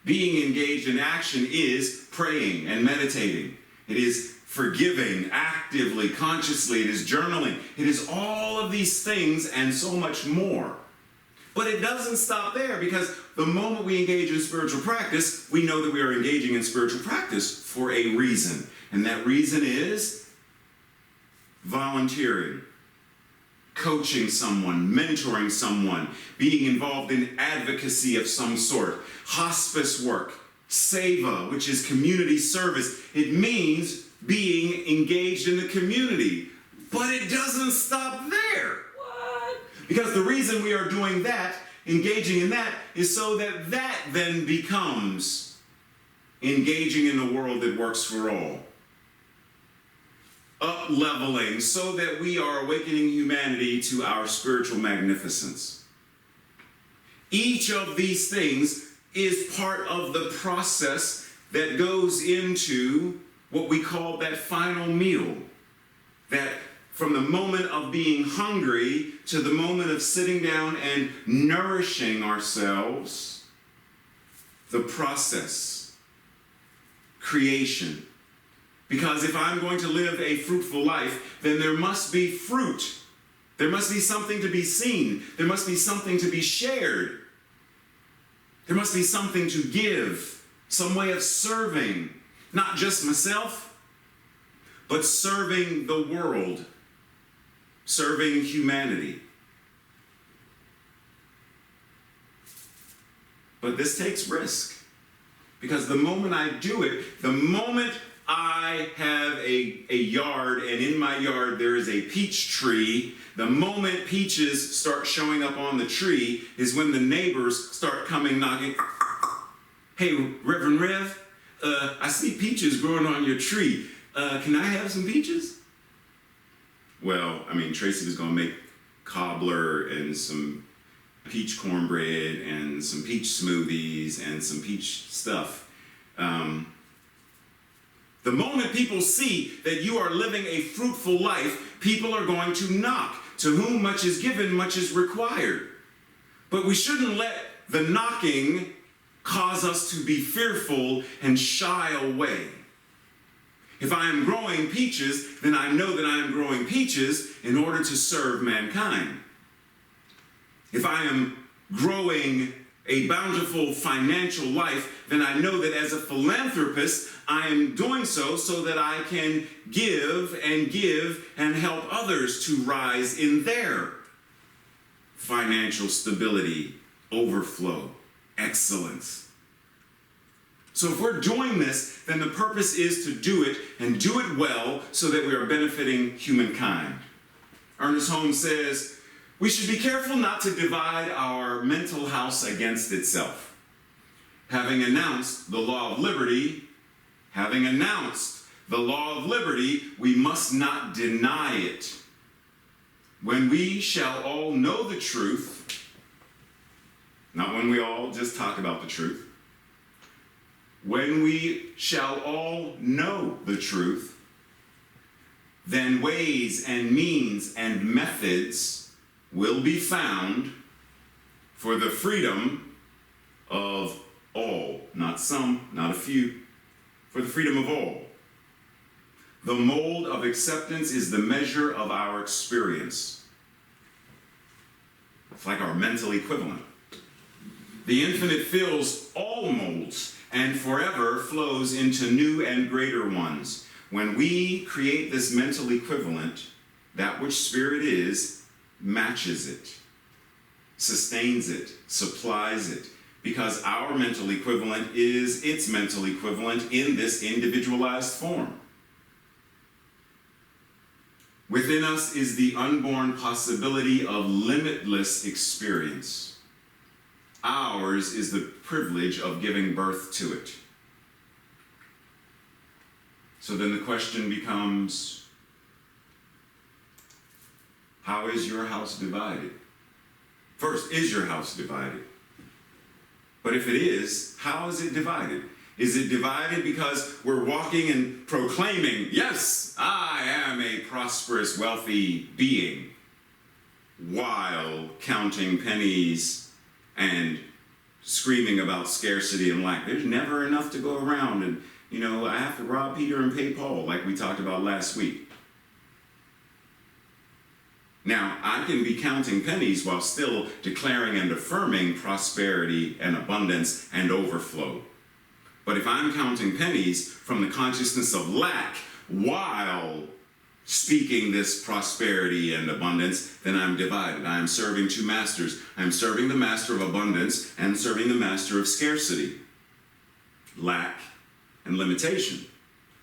being engaged in action, is praying and meditating. It is forgiving actively, consciously. It is journaling. It is all of these things and so much more. But it doesn't stop there, because the moment we engage in spiritual practice, we know that we are engaging in spiritual practice for a reason. And that reason is volunteering, coaching someone, mentoring someone, being involved in advocacy of some sort, hospice work, seva, which is community service. It means being engaged in the community. But it doesn't stop there. What? Because the reason we are doing that, engaging in that, is so that that then becomes engaging in a world that works for all. Up-leveling so that we are awakening humanity to our spiritual magnificence. Each of these things is part of the process that goes into what we call that final meal. That from the moment of being hungry to the moment of sitting down and nourishing ourselves, the process, creation. Because if I'm going to live a fruitful life, then there must be fruit. There must be something to be seen. There must be something to be shared. There must be something to give, some way of serving, not just myself, but serving the world, serving humanity. But this takes risk, because the moment I do it, the moment I have a yard, and in my yard there is a peach tree, the moment peaches start showing up on the tree is when the neighbors start coming knocking. "Hey, Reverend Rev, I see peaches growing on your tree. Can I have some peaches?" Well, I mean, Tracy was going to make cobbler and some peach cornbread and some peach smoothies and some peach stuff. The moment people see that you are living a fruitful life, people are going to knock. To whom much is given, much is required. But we shouldn't let the knocking cause us to be fearful and shy away. If I am growing peaches, then I know that I am growing peaches in order to serve mankind. If I am growing a bountiful financial life, then I know that as a philanthropist, I am doing so that I can give and help others to rise in their financial stability, overflow, excellence. So if we're doing this, then the purpose is to do it and do it well so that we are benefiting humankind. Ernest Holmes says, we should be careful not to divide our mental house against itself. Having announced the law of liberty, we must not deny it. When we shall all know the truth, not when we all just talk about the truth, when we shall all know the truth, then ways and means and methods will be found for the freedom of all. Not some, not a few, for the freedom of all. The mold of acceptance is the measure of our experience. It's like our mental equivalent. The infinite fills all molds and forever flows into new and greater ones. When we create this mental equivalent, that which spirit is matches it, sustains it, supplies it, because our mental equivalent is its mental equivalent in this individualized form. Within us is the unborn possibility of limitless experience. Ours is the privilege of giving birth to it. So then the question becomes, how is your house divided? First, is your house divided? But if it is, how is it divided? Is it divided because we're walking and proclaiming, yes, I am a prosperous, wealthy being, while counting pennies and screaming about scarcity and lack? There's never enough to go around, and I have to rob Peter and pay Paul, like we talked about last week. Now, I can be counting pennies while still declaring and affirming prosperity and abundance and overflow. But if I'm counting pennies from the consciousness of lack while speaking this prosperity and abundance, then I'm divided. I am serving two masters. I'm serving the master of abundance and serving the master of scarcity, lack, and limitation,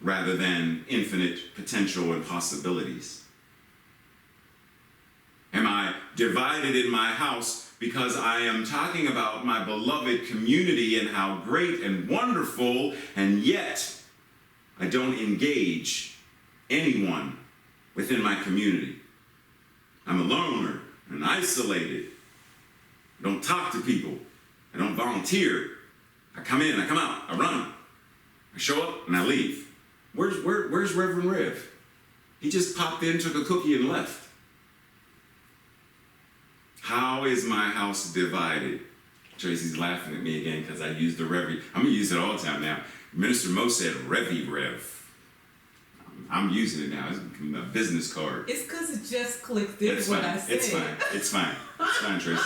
rather than infinite potential and possibilities. Am I divided in my house because I am talking about my beloved community and how great and wonderful, and yet I don't engage anyone within my community? I'm a loner and isolated. I don't talk to people. I don't volunteer. I come in, I come out, I run. I show up and I leave. Where's Reverend Rev? He just popped in, took a cookie, and left. How is my house divided? Tracy's laughing at me again because I used the Revy. I'm going to use it all the time now. Minister Mo said Revy Rev. I'm using it now. It's a business card. It's because it just clicked in what I said. It's fine. It's fine, Tracy.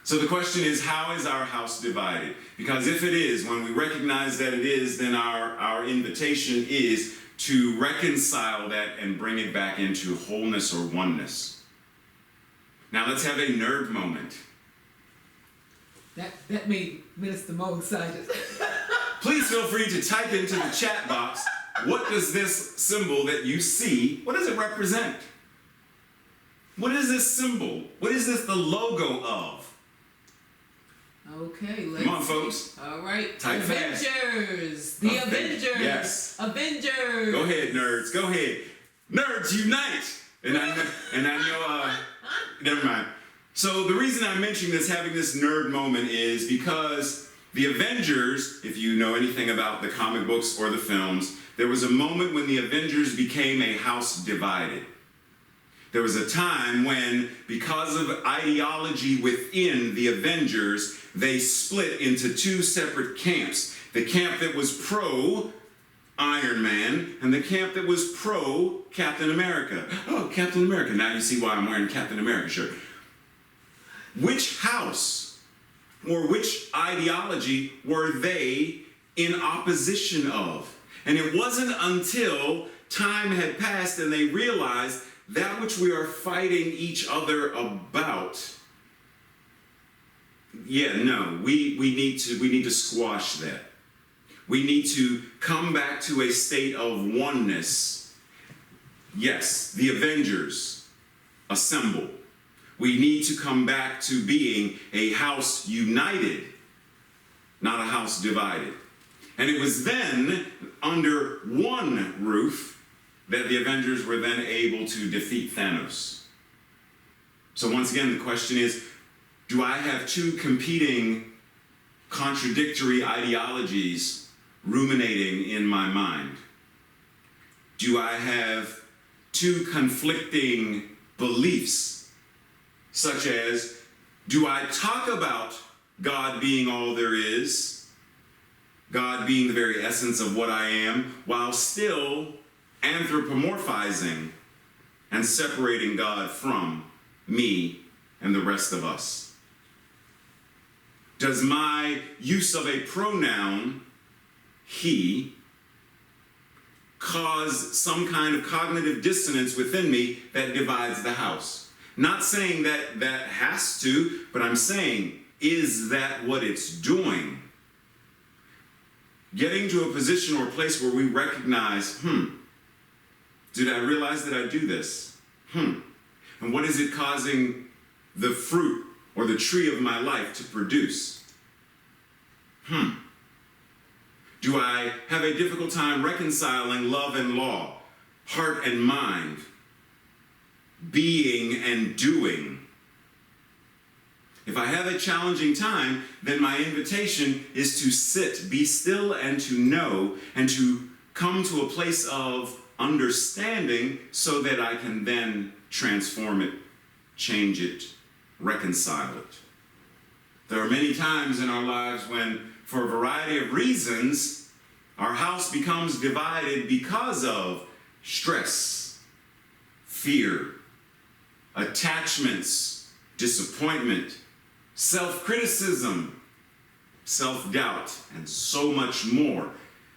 So the question is, how is our house divided? Because if it is, when we recognize that it is, then our invitation is to reconcile that and bring it back into wholeness or oneness. Now let's have a nerd moment. That made Minister Mo excited. Please feel free to type into the chat box, what does this symbol that you see, what does it represent? What is this symbol? What is this the logo of? Okay, let's Come on, folks. All right. Type Avengers. fast. The Avengers. Yes. Avengers. Go ahead, nerds. Go ahead. Nerds unite. And I know, never mind. So the reason I'm mentioning this, having this nerd moment, is because the Avengers, if you know anything about the comic books or the films, there was a moment when the Avengers became a house divided. There was a time when, because of ideology within the Avengers, they split into two separate camps. The camp that was pro Iron Man and the camp that was pro Captain America. Oh, Captain America. Now you see why I'm wearing Captain America shirt. Which house Or which ideology were they in opposition of? And it wasn't until time had passed and they realized that which we are fighting each other about, we need to squash that. We need to come back to a state of oneness. Yes, the Avengers assemble. We need to come back to being a house united, not a house divided. And it was then, under one roof, that the Avengers were then able to defeat Thanos. So once again, the question is, do I have two competing, contradictory ideologies ruminating in my mind? Do I have two conflicting beliefs, such as, do I talk about God being all there is, God being the very essence of what I am, while still anthropomorphizing and separating God from me and the rest of us? Does my use of a pronoun, he, cause some kind of cognitive dissonance within me that divides the house? Not saying that that has to, but I'm saying, is that what it's doing? Getting to a position or a place where we recognize, did I realize that I do this? And what is it causing the fruit or the tree of my life to produce? Do I have a difficult time reconciling love and law, heart and mind, being and doing? If I have a challenging time, then my invitation is to sit, be still, and to know, and to come to a place of understanding so that I can then transform it, change it, reconcile it. There are many times in our lives when, for a variety of reasons, our house becomes divided because of stress, fear, attachments, disappointment, self-criticism, self-doubt, and so much more.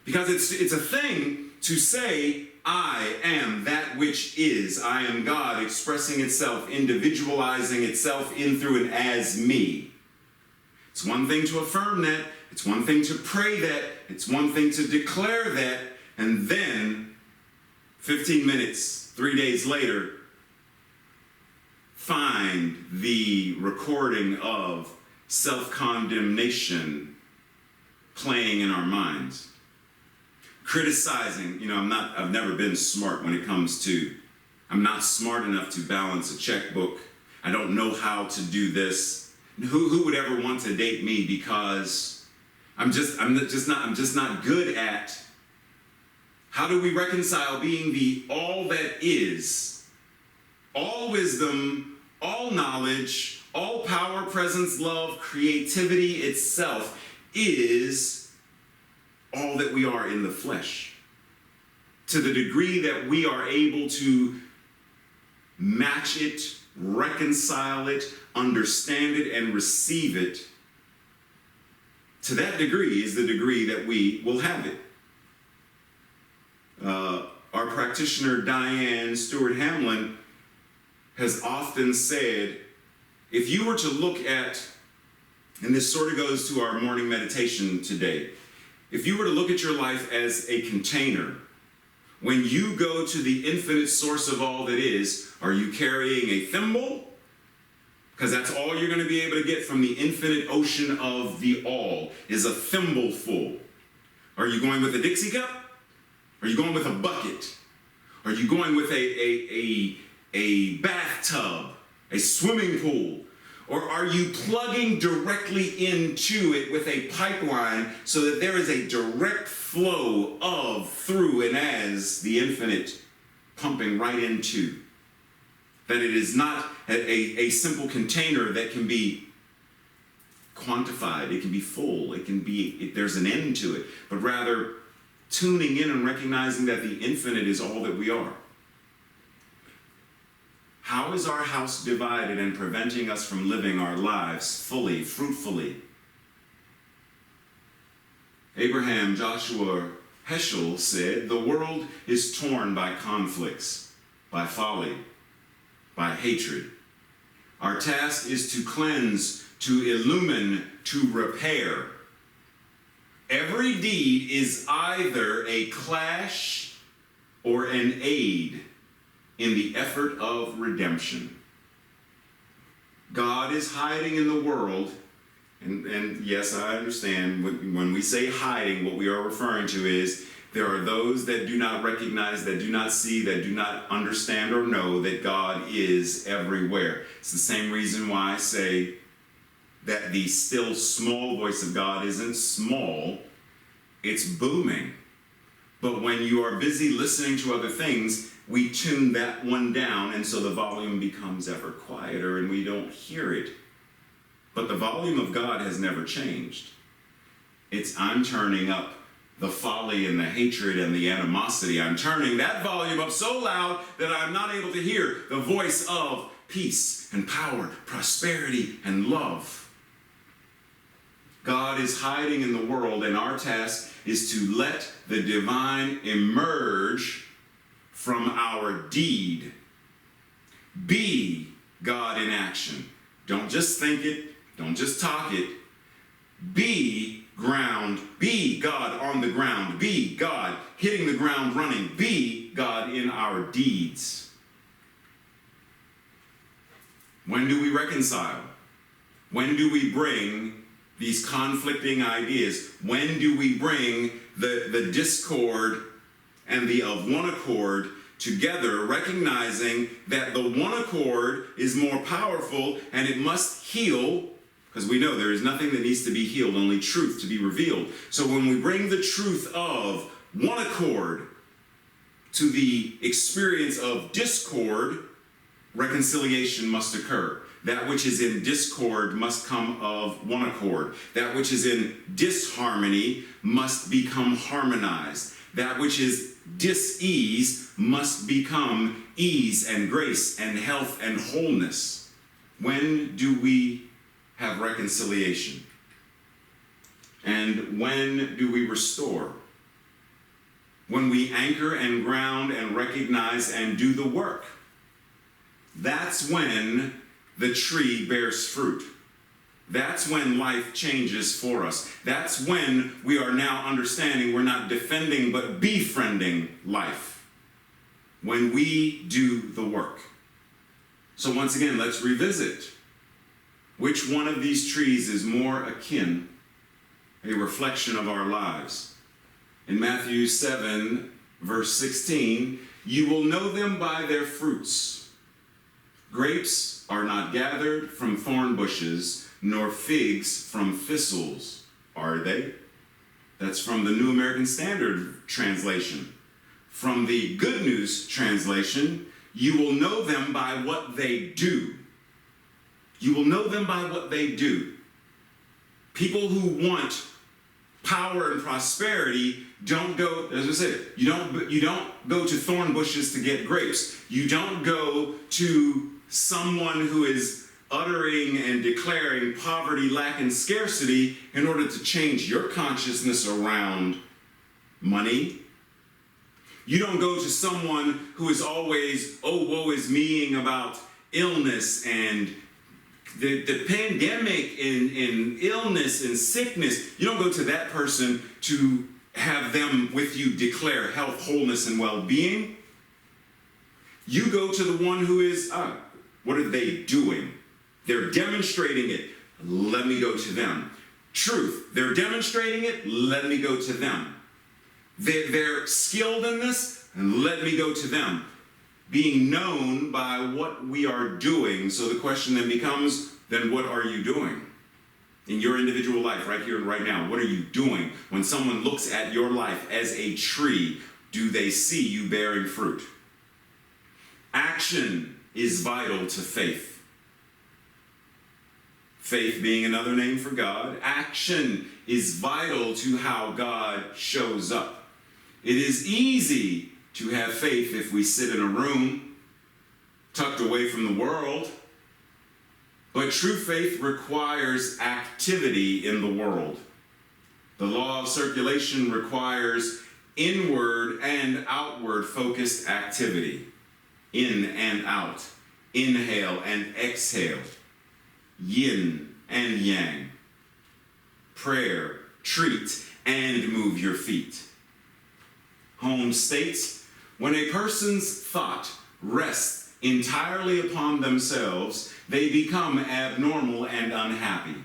Because it's a thing to say, I am that which is. I am God expressing itself, individualizing itself in, through, and as me. It's one thing to affirm that. It's one thing to pray that. It's one thing to declare that. And then, 15 minutes, 3 days later, find the recording of self-condemnation playing in our minds. Criticizing, I've never been smart when it comes to, I'm not smart enough to balance a checkbook. I don't know how to do this. Who would ever want to date me because I'm just not good at. How do we reconcile being the all that is, all wisdom, all knowledge, all power, presence, love, creativity itself is all that we are in the flesh? To the degree that we are able to match it, reconcile it, understand it, and receive it, to that degree is the degree that we will have it. Our practitioner, Diane Stewart Hamlin, has often said, if you were to look at, and this sort of goes to our morning meditation today, if you were to look at your life as a container, when you go to the infinite source of all that is, are you carrying a thimble? Because that's all you're going to be able to get from the infinite ocean of the all, is a thimbleful. Are you going with a Dixie cup? Are you going with a bucket? Are you going with a bathtub, a swimming pool? Or are you plugging directly into it with a pipeline so that there is a direct flow of, through, and as the infinite pumping right into? That it is not a simple container that can be quantified, it can be full, there's an end to it, but rather tuning in and recognizing that the infinite is all that we are. How is our house divided and preventing us from living our lives fully, fruitfully, Abraham Joshua Heschel said, "The world is torn by conflicts, by folly, by hatred. Our task is to cleanse, to illumine, to repair. Every deed is either a clash or an aid in the effort of redemption." God is hiding in the world, and yes, I understand when we say hiding, what we are referring to is there are those that do not recognize, that do not see, that do not understand or know that God is everywhere. It's the same reason why I say that the still small voice of God isn't small, it's booming. But when you are busy listening to other things, we tune that one down, and so the volume becomes ever quieter and we don't hear it. But the volume of God has never changed. I'm turning up the folly and the hatred and the animosity. I'm turning that volume up so loud that I'm not able to hear the voice of peace and power, prosperity and love. God is hiding in the world, and our task is to let the divine emerge from our deed. Be God in action. Don't just think it, don't just talk it. Be ground, be God on the ground, be God hitting the ground running, be God in our deeds. When do we reconcile? When do we bring these conflicting ideas? When do we bring the discord and the of one accord together, recognizing that the one accord is more powerful and it must heal, because we know there is nothing that needs to be healed, only truth to be revealed. So when we bring the truth of one accord to the experience of discord, reconciliation must occur. That which is in discord must come of one accord. That which is in disharmony must become harmonized. That which is dis-ease must become ease and grace and health and wholeness. When do we have reconciliation? And when do we restore? When we anchor and ground and recognize and do the work. That's when the tree bears fruit. That's when life changes for us. That's when we are now understanding we're not defending but befriending life. When we do the work. So once again, let's revisit. Which one of these trees is more akin, a reflection of our lives? In Matthew 7, verse 16, you will know them by their fruits. Grapes are not gathered from thorn bushes, nor figs from thistles, are they? That's from the New American Standard translation. From the Good News translation, you will know them by what they do. You will know them by what they do. People who want power and prosperity don't go, as I said, you don't go to thorn bushes to get grapes. You don't go to someone who is uttering and declaring poverty, lack, and scarcity in order to change your consciousness around money. You don't go to someone who is always, oh, woe is me-ing about illness and the pandemic and illness and sickness. You don't go to that person to have them with you declare health, wholeness, and well-being. You go to the one who is, what are they doing? They're demonstrating it. Let me go to them. Truth. They're demonstrating it. Let me go to them. They're skilled in this, and let me go to them. Being known by what we are doing. So the question then becomes, then what are you doing? In your individual life, right here and right now, what are you doing? When someone looks at your life as a tree, do they see you bearing fruit? Action is vital to faith. Faith being another name for God. Action is vital to how God shows up. It is easy to have faith if we sit in a room tucked away from the world. But true faith requires activity in the world. The law of circulation requires inward and outward focused activity. In and out. Inhale and exhale. Yin and yang. Prayer, treat, and move your feet. Holmes states, when a person's thought rests entirely upon themselves, they become abnormal and unhappy.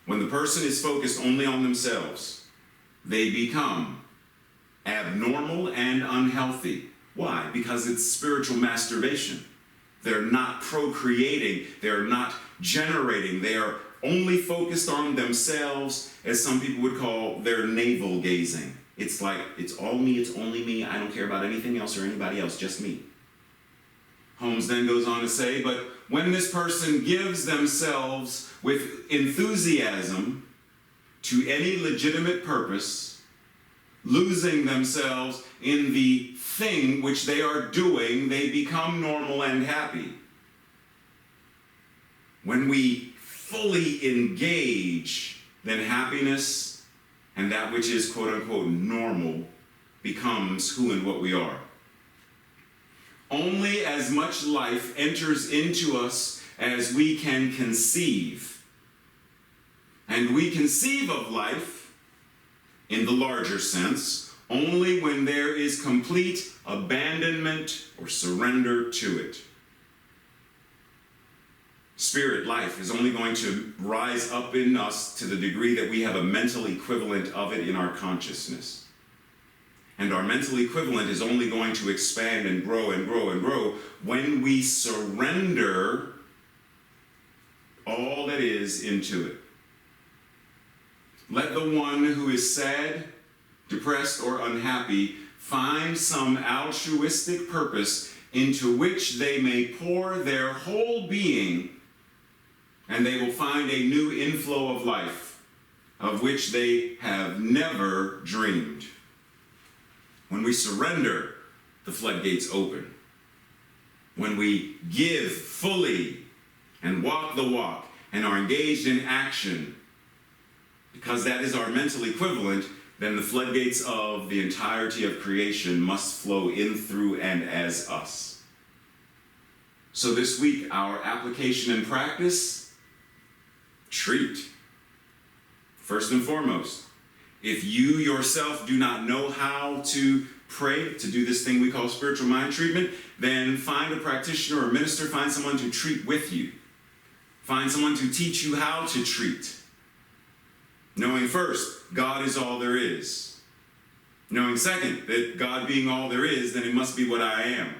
When the person is focused only on themselves, they become abnormal and unhealthy. Why? Because it's spiritual masturbation. They're not procreating. They're not generating. They are only focused on themselves, as some people would call their navel gazing. It's like, it's all me, it's only me. I don't care about anything else or anybody else, just me. Holmes then goes on to say, but when this person gives themselves with enthusiasm to any legitimate purpose, losing themselves in the thing which they are doing, they become normal and happy. When we fully engage, then happiness and that which is quote-unquote normal becomes who and what we are. Only as much life enters into us as we can conceive. And we conceive of life, in the larger sense, only when there is complete abandonment or surrender to it. Spirit life is only going to rise up in us to the degree that we have a mental equivalent of it in our consciousness. And our mental equivalent is only going to expand and grow and grow and grow when we surrender all that is into it. Let the one who is sad, depressed, or unhappy find some altruistic purpose into which they may pour their whole being, and they will find a new inflow of life of which they have never dreamed. When we surrender, the floodgates open. When we give fully and walk the walk and are engaged in action, because that is our mental equivalent, then the floodgates of the entirety of creation must flow in, through, and as us. So this week, our application and practice, treat. First and foremost, if you yourself do not know how to pray, to do this thing we call spiritual mind treatment, then find a practitioner or minister, find someone to treat with you. Find someone to teach you how to treat. Knowing first, God is all there is. Knowing second, that God being all there is, then it must be what I am.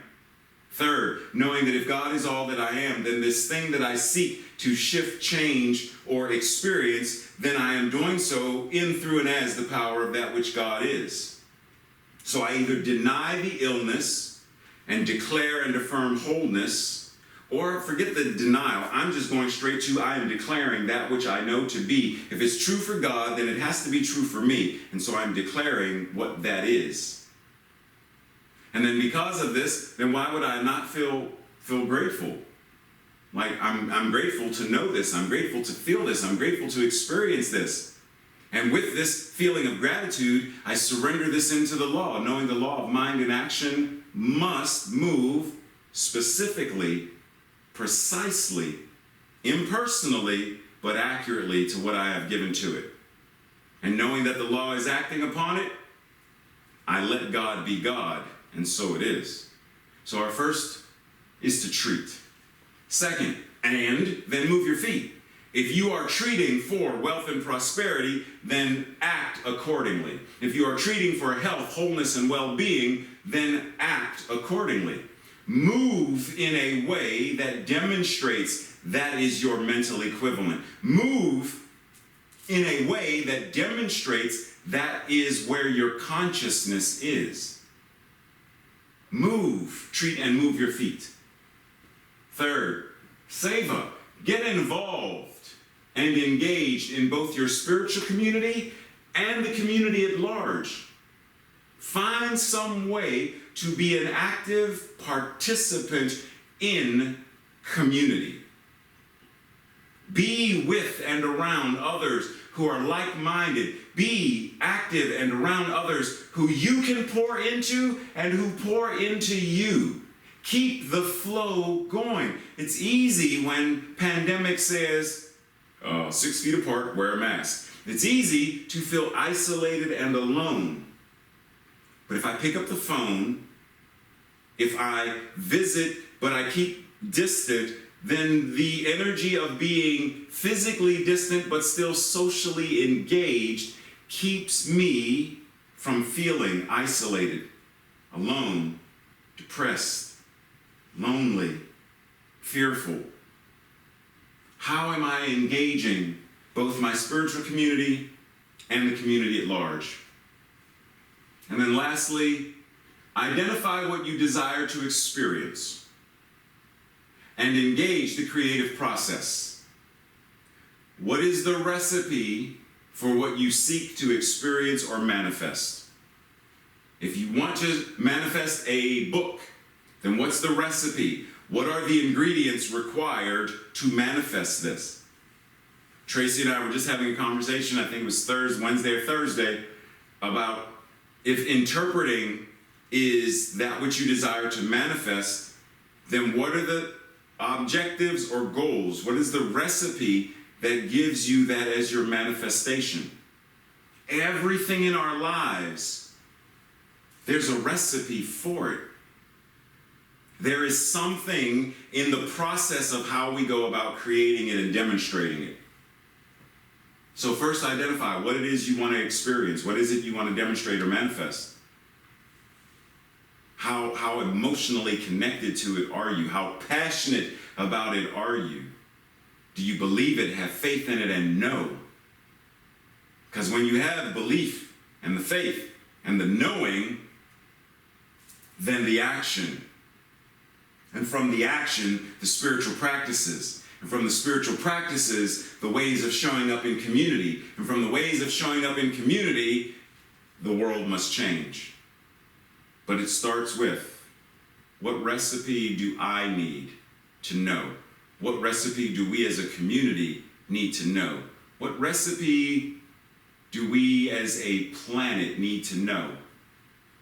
Third, knowing that if God is all that I am, then this thing that I seek to shift, change, or experience, then I am doing so in, through, and as the power of that which God is. So I either deny the illness and declare and affirm wholeness, or forget the denial. I'm just going straight to, I am declaring that which I know to be. If it's true for God, then it has to be true for me. And so I'm declaring what that is. And then because of this, then why would I not feel grateful? Like, I'm grateful to know this. I'm grateful to feel this. I'm grateful to experience this. And with this feeling of gratitude, I surrender this into the law, knowing the law of mind and action must move specifically, precisely, impersonally, but accurately to what I have given to it. And knowing that the law is acting upon it, I let God be God. And so it is. So our first is to treat. Second, and then move your feet. If you are treating for wealth and prosperity, then act accordingly. If you are treating for health, wholeness, and well-being, then act accordingly. Move in a way that demonstrates that is your mental equivalent. Move in a way that demonstrates that is where your consciousness is. Move, treat, and move your feet. Third, seva. Get involved and engaged in both your spiritual community and the community at large. Find some way to be an active participant in community. Be with and around others who are like-minded. Be active and around others who you can pour into and who pour into you. Keep the flow going. It's easy when pandemic says, 6 feet apart, wear a mask. It's easy to feel isolated and alone. But if I pick up the phone, if I visit, but I keep distant, then the energy of being physically distant but still socially engaged keeps me from feeling isolated, alone, depressed, lonely, fearful. How am I engaging both my spiritual community and the community at large? And then lastly, identify what you desire to experience and engage the creative process. What is the recipe for what you seek to experience or manifest? If you want to manifest a book, then what's the recipe? What are the ingredients required to manifest this? Tracy and I were just having a conversation, I think it was Wednesday or Thursday, about if interpreting is that which you desire to manifest, then what are the objectives or goals? What is the recipe that gives you that as your manifestation? Everything in our lives, there's a recipe for it. There is something in the process of how we go about creating it and demonstrating it. So first identify what it is you want to experience. What is it you want to demonstrate or manifest? How emotionally connected to it are you? How passionate about it are you? Do you believe it, have faith in it, and know? Because when you have belief and the faith and the knowing, then the action. And from the action, the spiritual practices. And from the spiritual practices, the ways of showing up in community. And from the ways of showing up in community, the world must change. But it starts with, what recipe do I need to know? What recipe do we as a community need to know? What recipe do we as a planet need to know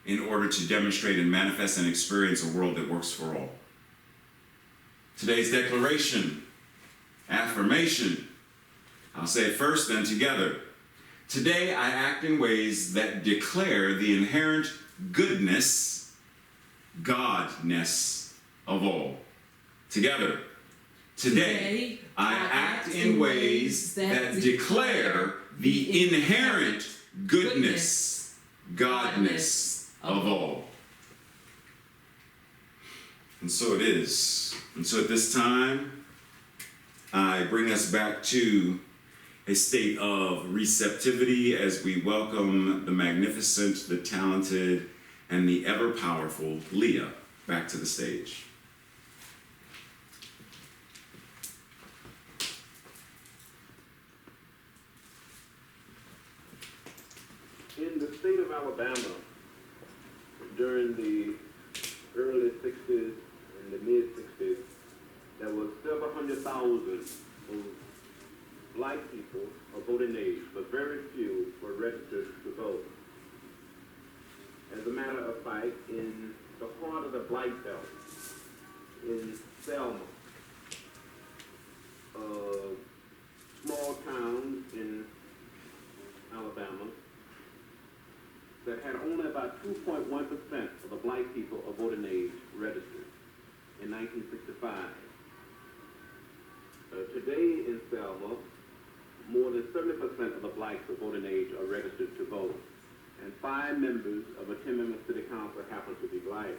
in order to demonstrate and manifest and experience a world that works for all? Today's declaration, affirmation. I'll say it first, then together. Today I act in ways that declare the inherent goodness, godness of all. Together. Today I act in ways that declare the inherent goodness, godness of all. And so it is. And so at this time, I bring us back to a state of receptivity as we welcome the magnificent, the talented, and the ever-powerful Leah back to the stage. In the state of Alabama, during the early 60s and the mid-60s, there were several hundred thousand of black people of voting age, but very few were registered to vote. As a matter of fact, in the heart of the Black Belt, in Selma, a small town in Alabama, that had only about 2.1% of the black people of voting age registered in 1965. Today in Selma, more than 70% of the blacks of voting age are registered to vote, and 5 members of a 10-member city council happen to be black.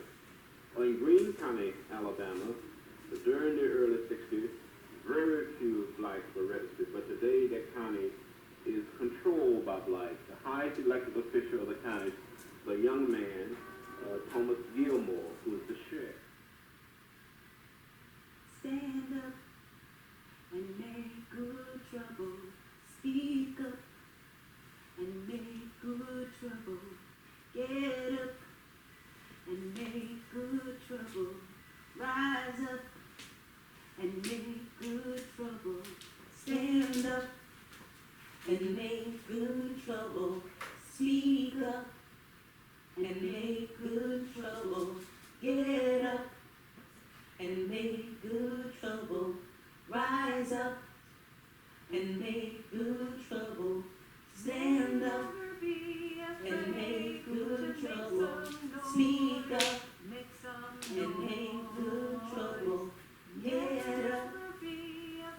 In Greene County, Alabama, during the early 60s, very few blacks were registered, but today that county is controlled by blacks. The highest elected official of the county is a young man, Thomas Gilmore, who is the sheriff. Stand up and make good trouble. Speak up and make good trouble. Get up and make good trouble. Rise up and make good trouble. Stand up and make and make good trouble. Stand up and make good trouble. Speak up and make good trouble. Get up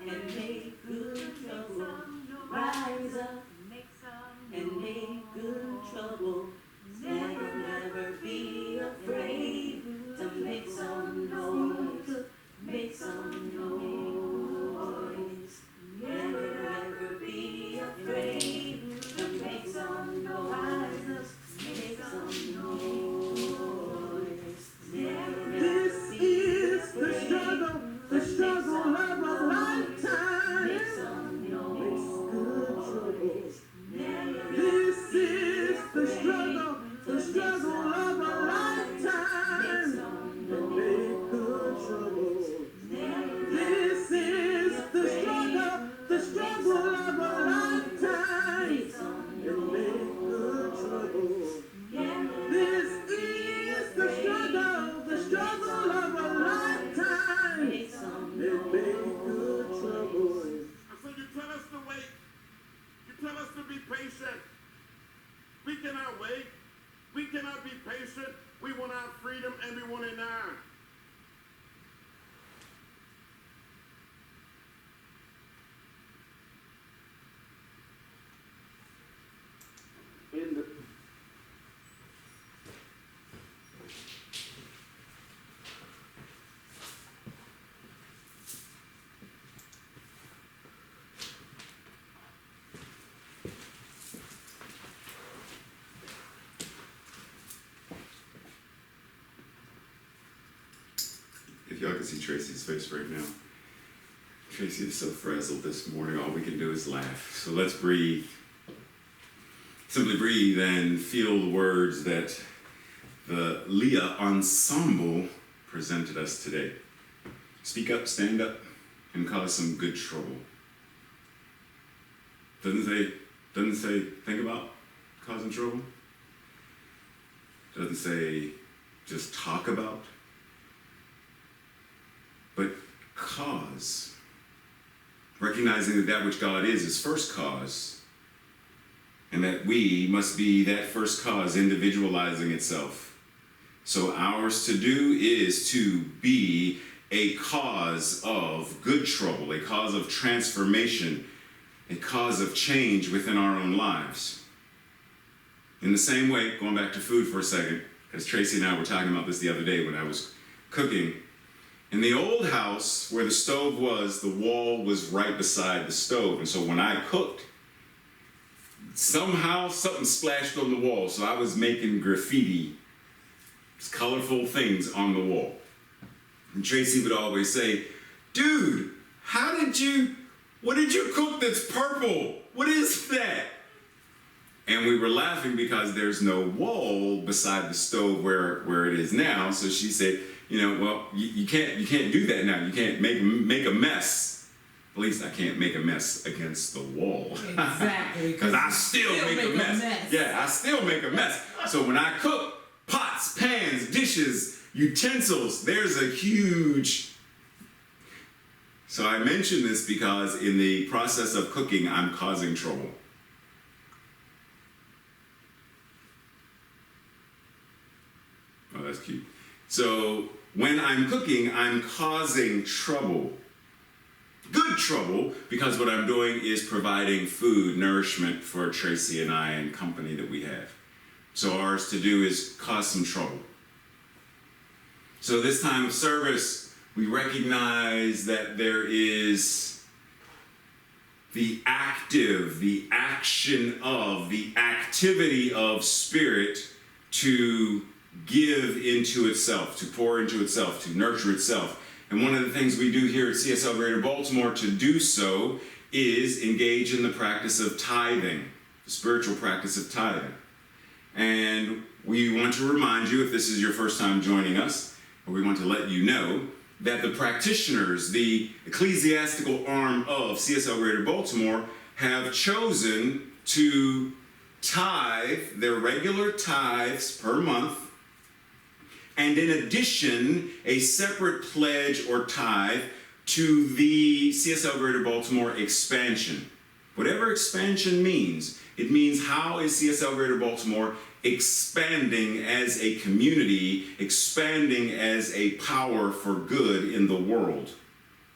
and make good trouble. Rise up and make good trouble. Never be afraid to make some noise. Make some noise. Never be afraid to make some noise. Make some noise. This is the struggle of a lifetime. Make some noise. Good trouble. This is the struggle of a lifetime. Make good trouble. This is the struggle of a lifetime. And make good trouble. This is the struggle of a lifetime. And make good trouble. So you tell us to wait. You tell us to be patient. We cannot wait. We cannot be patient. We want our freedom and we want it now. In the If y'all can see Tracy's face right now. Tracy is so frazzled this morning, all we can do is laugh. So let's breathe. Simply breathe and feel the words that the Leah Ensemble presented us today. Speak up, stand up, and cause some good trouble. Doesn't say think about causing trouble. Doesn't say just talk about. But cause. Recognizing that which God is first cause. And that we must be that first cause individualizing itself. So ours to do is to be a cause of good trouble, a cause of transformation, a cause of change within our own lives. In the same way, going back to food for a second, because Tracy and I were talking about this the other day when I was cooking. In the old house where the stove was, the wall was right beside the stove. And so when I cooked, somehow something splashed on the wall. So I was making graffiti, colorful things on the wall. And Tracy would always say, dude, what did you cook that's purple? What is that? And we were laughing because there's no wall beside the stove where it is now. So she said, well, you can't do that now. You can't make a mess. At least I can't make a mess against the wall. Exactly. Because I still make a mess. Yeah, I still make a mess. So when I cook, pots, pans, dishes, utensils, there's a huge... So I mention this because in the process of cooking, I'm causing trouble. Oh, that's cute. So when I'm cooking, I'm causing trouble. Good trouble, because what I'm doing is providing food, nourishment for Tracy and I and company that we have. So ours to do is cause some trouble. So this time of service, we recognize that there is the action of, the activity of spirit to give into itself, to pour into itself, to nurture itself. And one of the things we do here at CSL Greater Baltimore to do so is engage in the practice of tithing, the spiritual practice of tithing. And we want to remind you, if this is your first time joining us, or we want to let you know, that the practitioners, the ecclesiastical arm of CSL Greater Baltimore, have chosen to tithe their regular tithes per month, and in addition, a separate pledge or tithe to the CSL Greater Baltimore expansion. Whatever expansion means, it means how is CSL Greater Baltimore expanding as a community, expanding as a power for good in the world,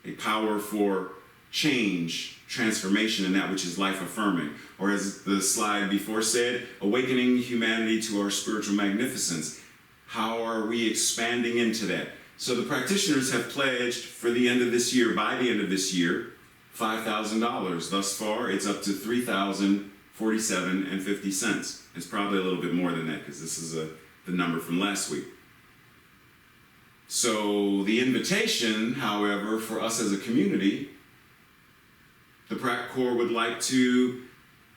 a power for change, transformation, and that which is life affirming. Or as the slide before said, awakening humanity to our spiritual magnificence. How are we expanding into that? So the practitioners have pledged for the end of this year, by the end of this year, $5,000. Thus far, it's up to $3,047.50. It's probably a little bit more than that because this is the number from last week. So the invitation, however, for us as a community, the Prac Corps would like to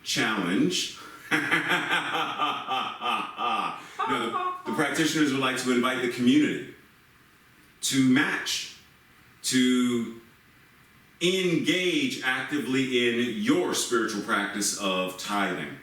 challenge. No, the practitioners would like to invite the community to match, to engage actively in your spiritual practice of tithing,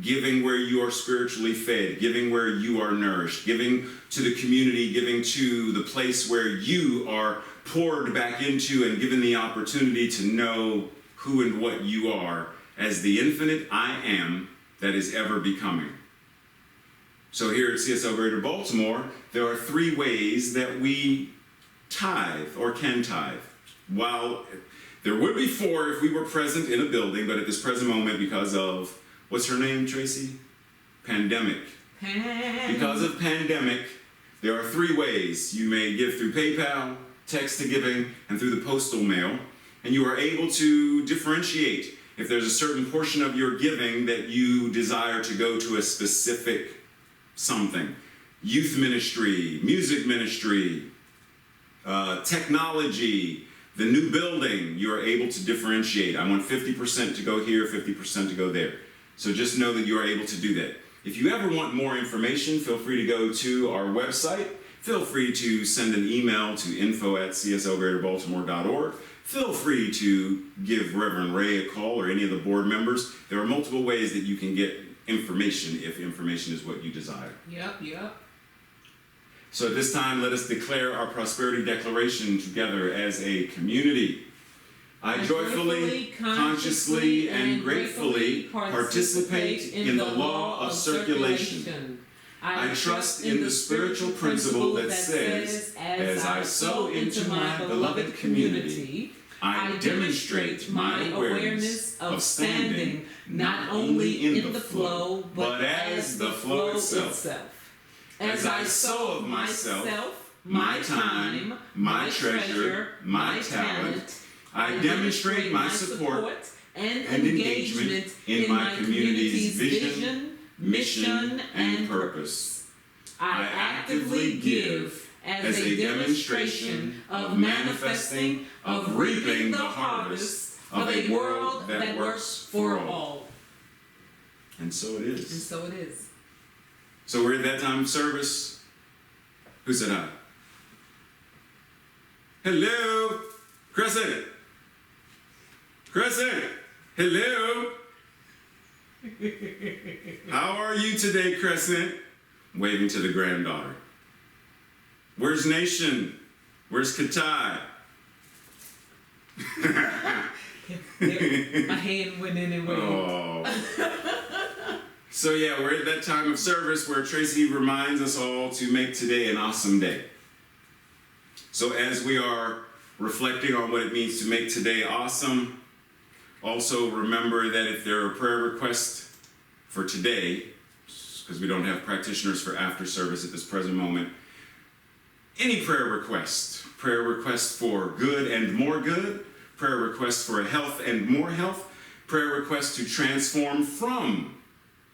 giving where you are spiritually fed, giving where you are nourished, giving to the community, giving to the place where you are poured back into and given the opportunity to know who and what you are as the infinite I am that is ever becoming. So here at CSL Greater Baltimore, there are 3 ways that we tithe or can tithe. While there would be 4 if we were present in a building, but at this present moment, because of, what's her name, Tracy? Pandemic. Because of pandemic, there are 3 ways. You may give through PayPal, text to giving, and through the postal mail. And you are able to differentiate if there's a certain portion of your giving that you desire to go to a specific something. Youth ministry, music ministry, technology, the new building, you are able to differentiate. I want 50% to go here, 50% to go there. So just know that you are able to do that. If you ever want more information, feel free to go to our website. Feel free to send an email to info@cslgreaterbaltimore.org. Feel free to give Reverend Ray a call or any of the board members. There are multiple ways that you can get information if information is what you desire. Yep. So at this time, let us declare our prosperity declaration together as a community. I joyfully, consciously, and gratefully participate in the law of circulation. I trust in the spiritual principle that says, as I sow into my beloved community, I demonstrate my awareness of standing not only in the flow, but as the flow itself. As I sow of myself, my time, my treasure, my talent, I demonstrate my support and engagement in my community's vision, mission, and purpose. I actively give as a demonstration of manifesting, of reaping the harvest of a world that works for all. And so it is. And so it is. So we're at that time of service. Who said hi? Hello? Crescent. Crescent. Hello? How are you today, Crescent? Waving to the granddaughter. Where's Nation? Where's Katai? My hand went in and waved. Oh. So yeah, we're at that time of service where Tracy reminds us all to make today an awesome day. So as we are reflecting on what it means to make today awesome, also remember that if there are prayer requests for today, because we don't have practitioners for after service at this present moment, any prayer requests for good and more good, prayer requests for health and more health, prayer requests to transform from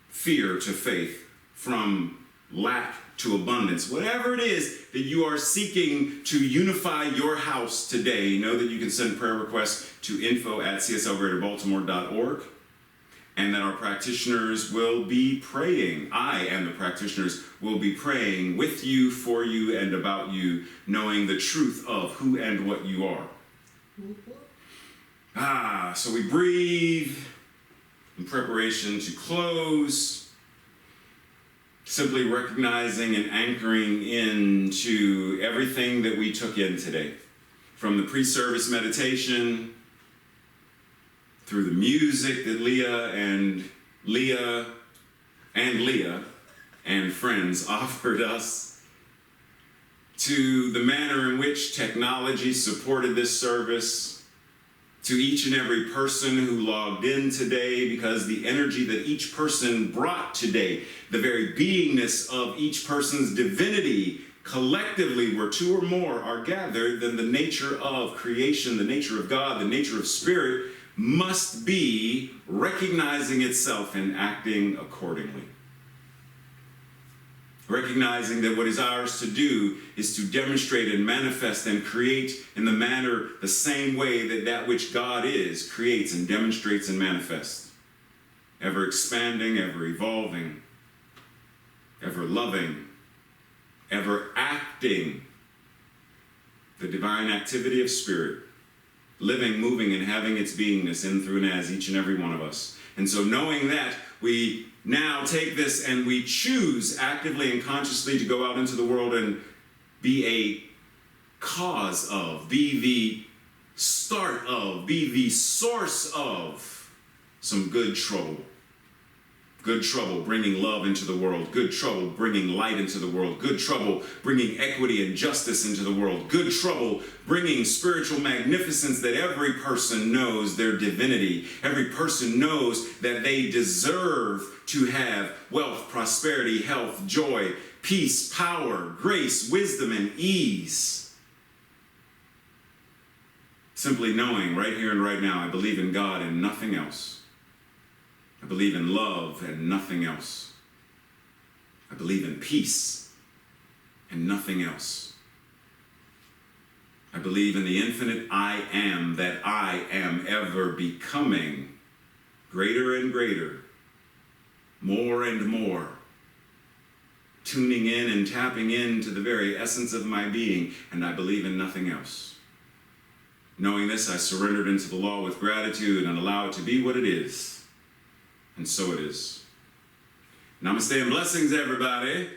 fear to faith, from lack to abundance, whatever it is that you are seeking to unify your house today, know that you can send prayer requests to info@cslgreaterbaltimore.org, and that our practitioners will be praying. I and the practitioners will be praying with you, for you, and about you, knowing the truth of who and what you are. So we breathe in preparation to close, simply recognizing and anchoring into everything that we took in today. from the pre-service meditation, through the music that Leah and friends offered us, to the manner in which technology supported this service, to each and every person who logged in today, because the energy that each person brought today, the very beingness of each person's divinity, collectively, where two or more are gathered, then the nature of creation, the nature of God, the nature of spirit, must be recognizing itself and acting accordingly. Recognizing that what is ours to do is to demonstrate and manifest and create in the manner, the same way that that which God is, creates and demonstrates and manifests. Ever expanding, ever evolving, ever loving, ever acting. The divine activity of spirit, living, moving, and having its beingness in, through, and as each and every one of us. And so knowing that, we now take this and we choose actively and consciously to go out into the world and be a cause of, be the start of, be the source of some good trouble. Good trouble bringing love into the world. Good trouble bringing light into the world. Good trouble bringing equity and justice into the world. Good trouble bringing spiritual magnificence, that every person knows their divinity. Every person knows that they deserve to have wealth, prosperity, health, joy, peace, power, grace, wisdom, and ease. Simply knowing right here and right now, I believe in God and nothing else. I believe in love and nothing else. I believe in peace and nothing else. I believe in the infinite I am, that I am ever becoming greater and greater, more and more, tuning in and tapping into the very essence of my being, and I believe in nothing else. Knowing this, I surrendered into the law with gratitude and allow it to be what it is. And so it is. Namaste and blessings, everybody.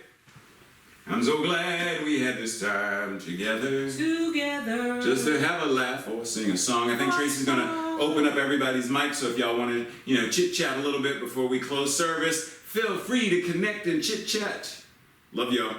I'm so glad we had this time together. Just to have a laugh or sing a song. I think Tracy's going to open up everybody's mic, so if y'all want to, chit-chat a little bit before we close service, feel free to connect and chit-chat. Love y'all.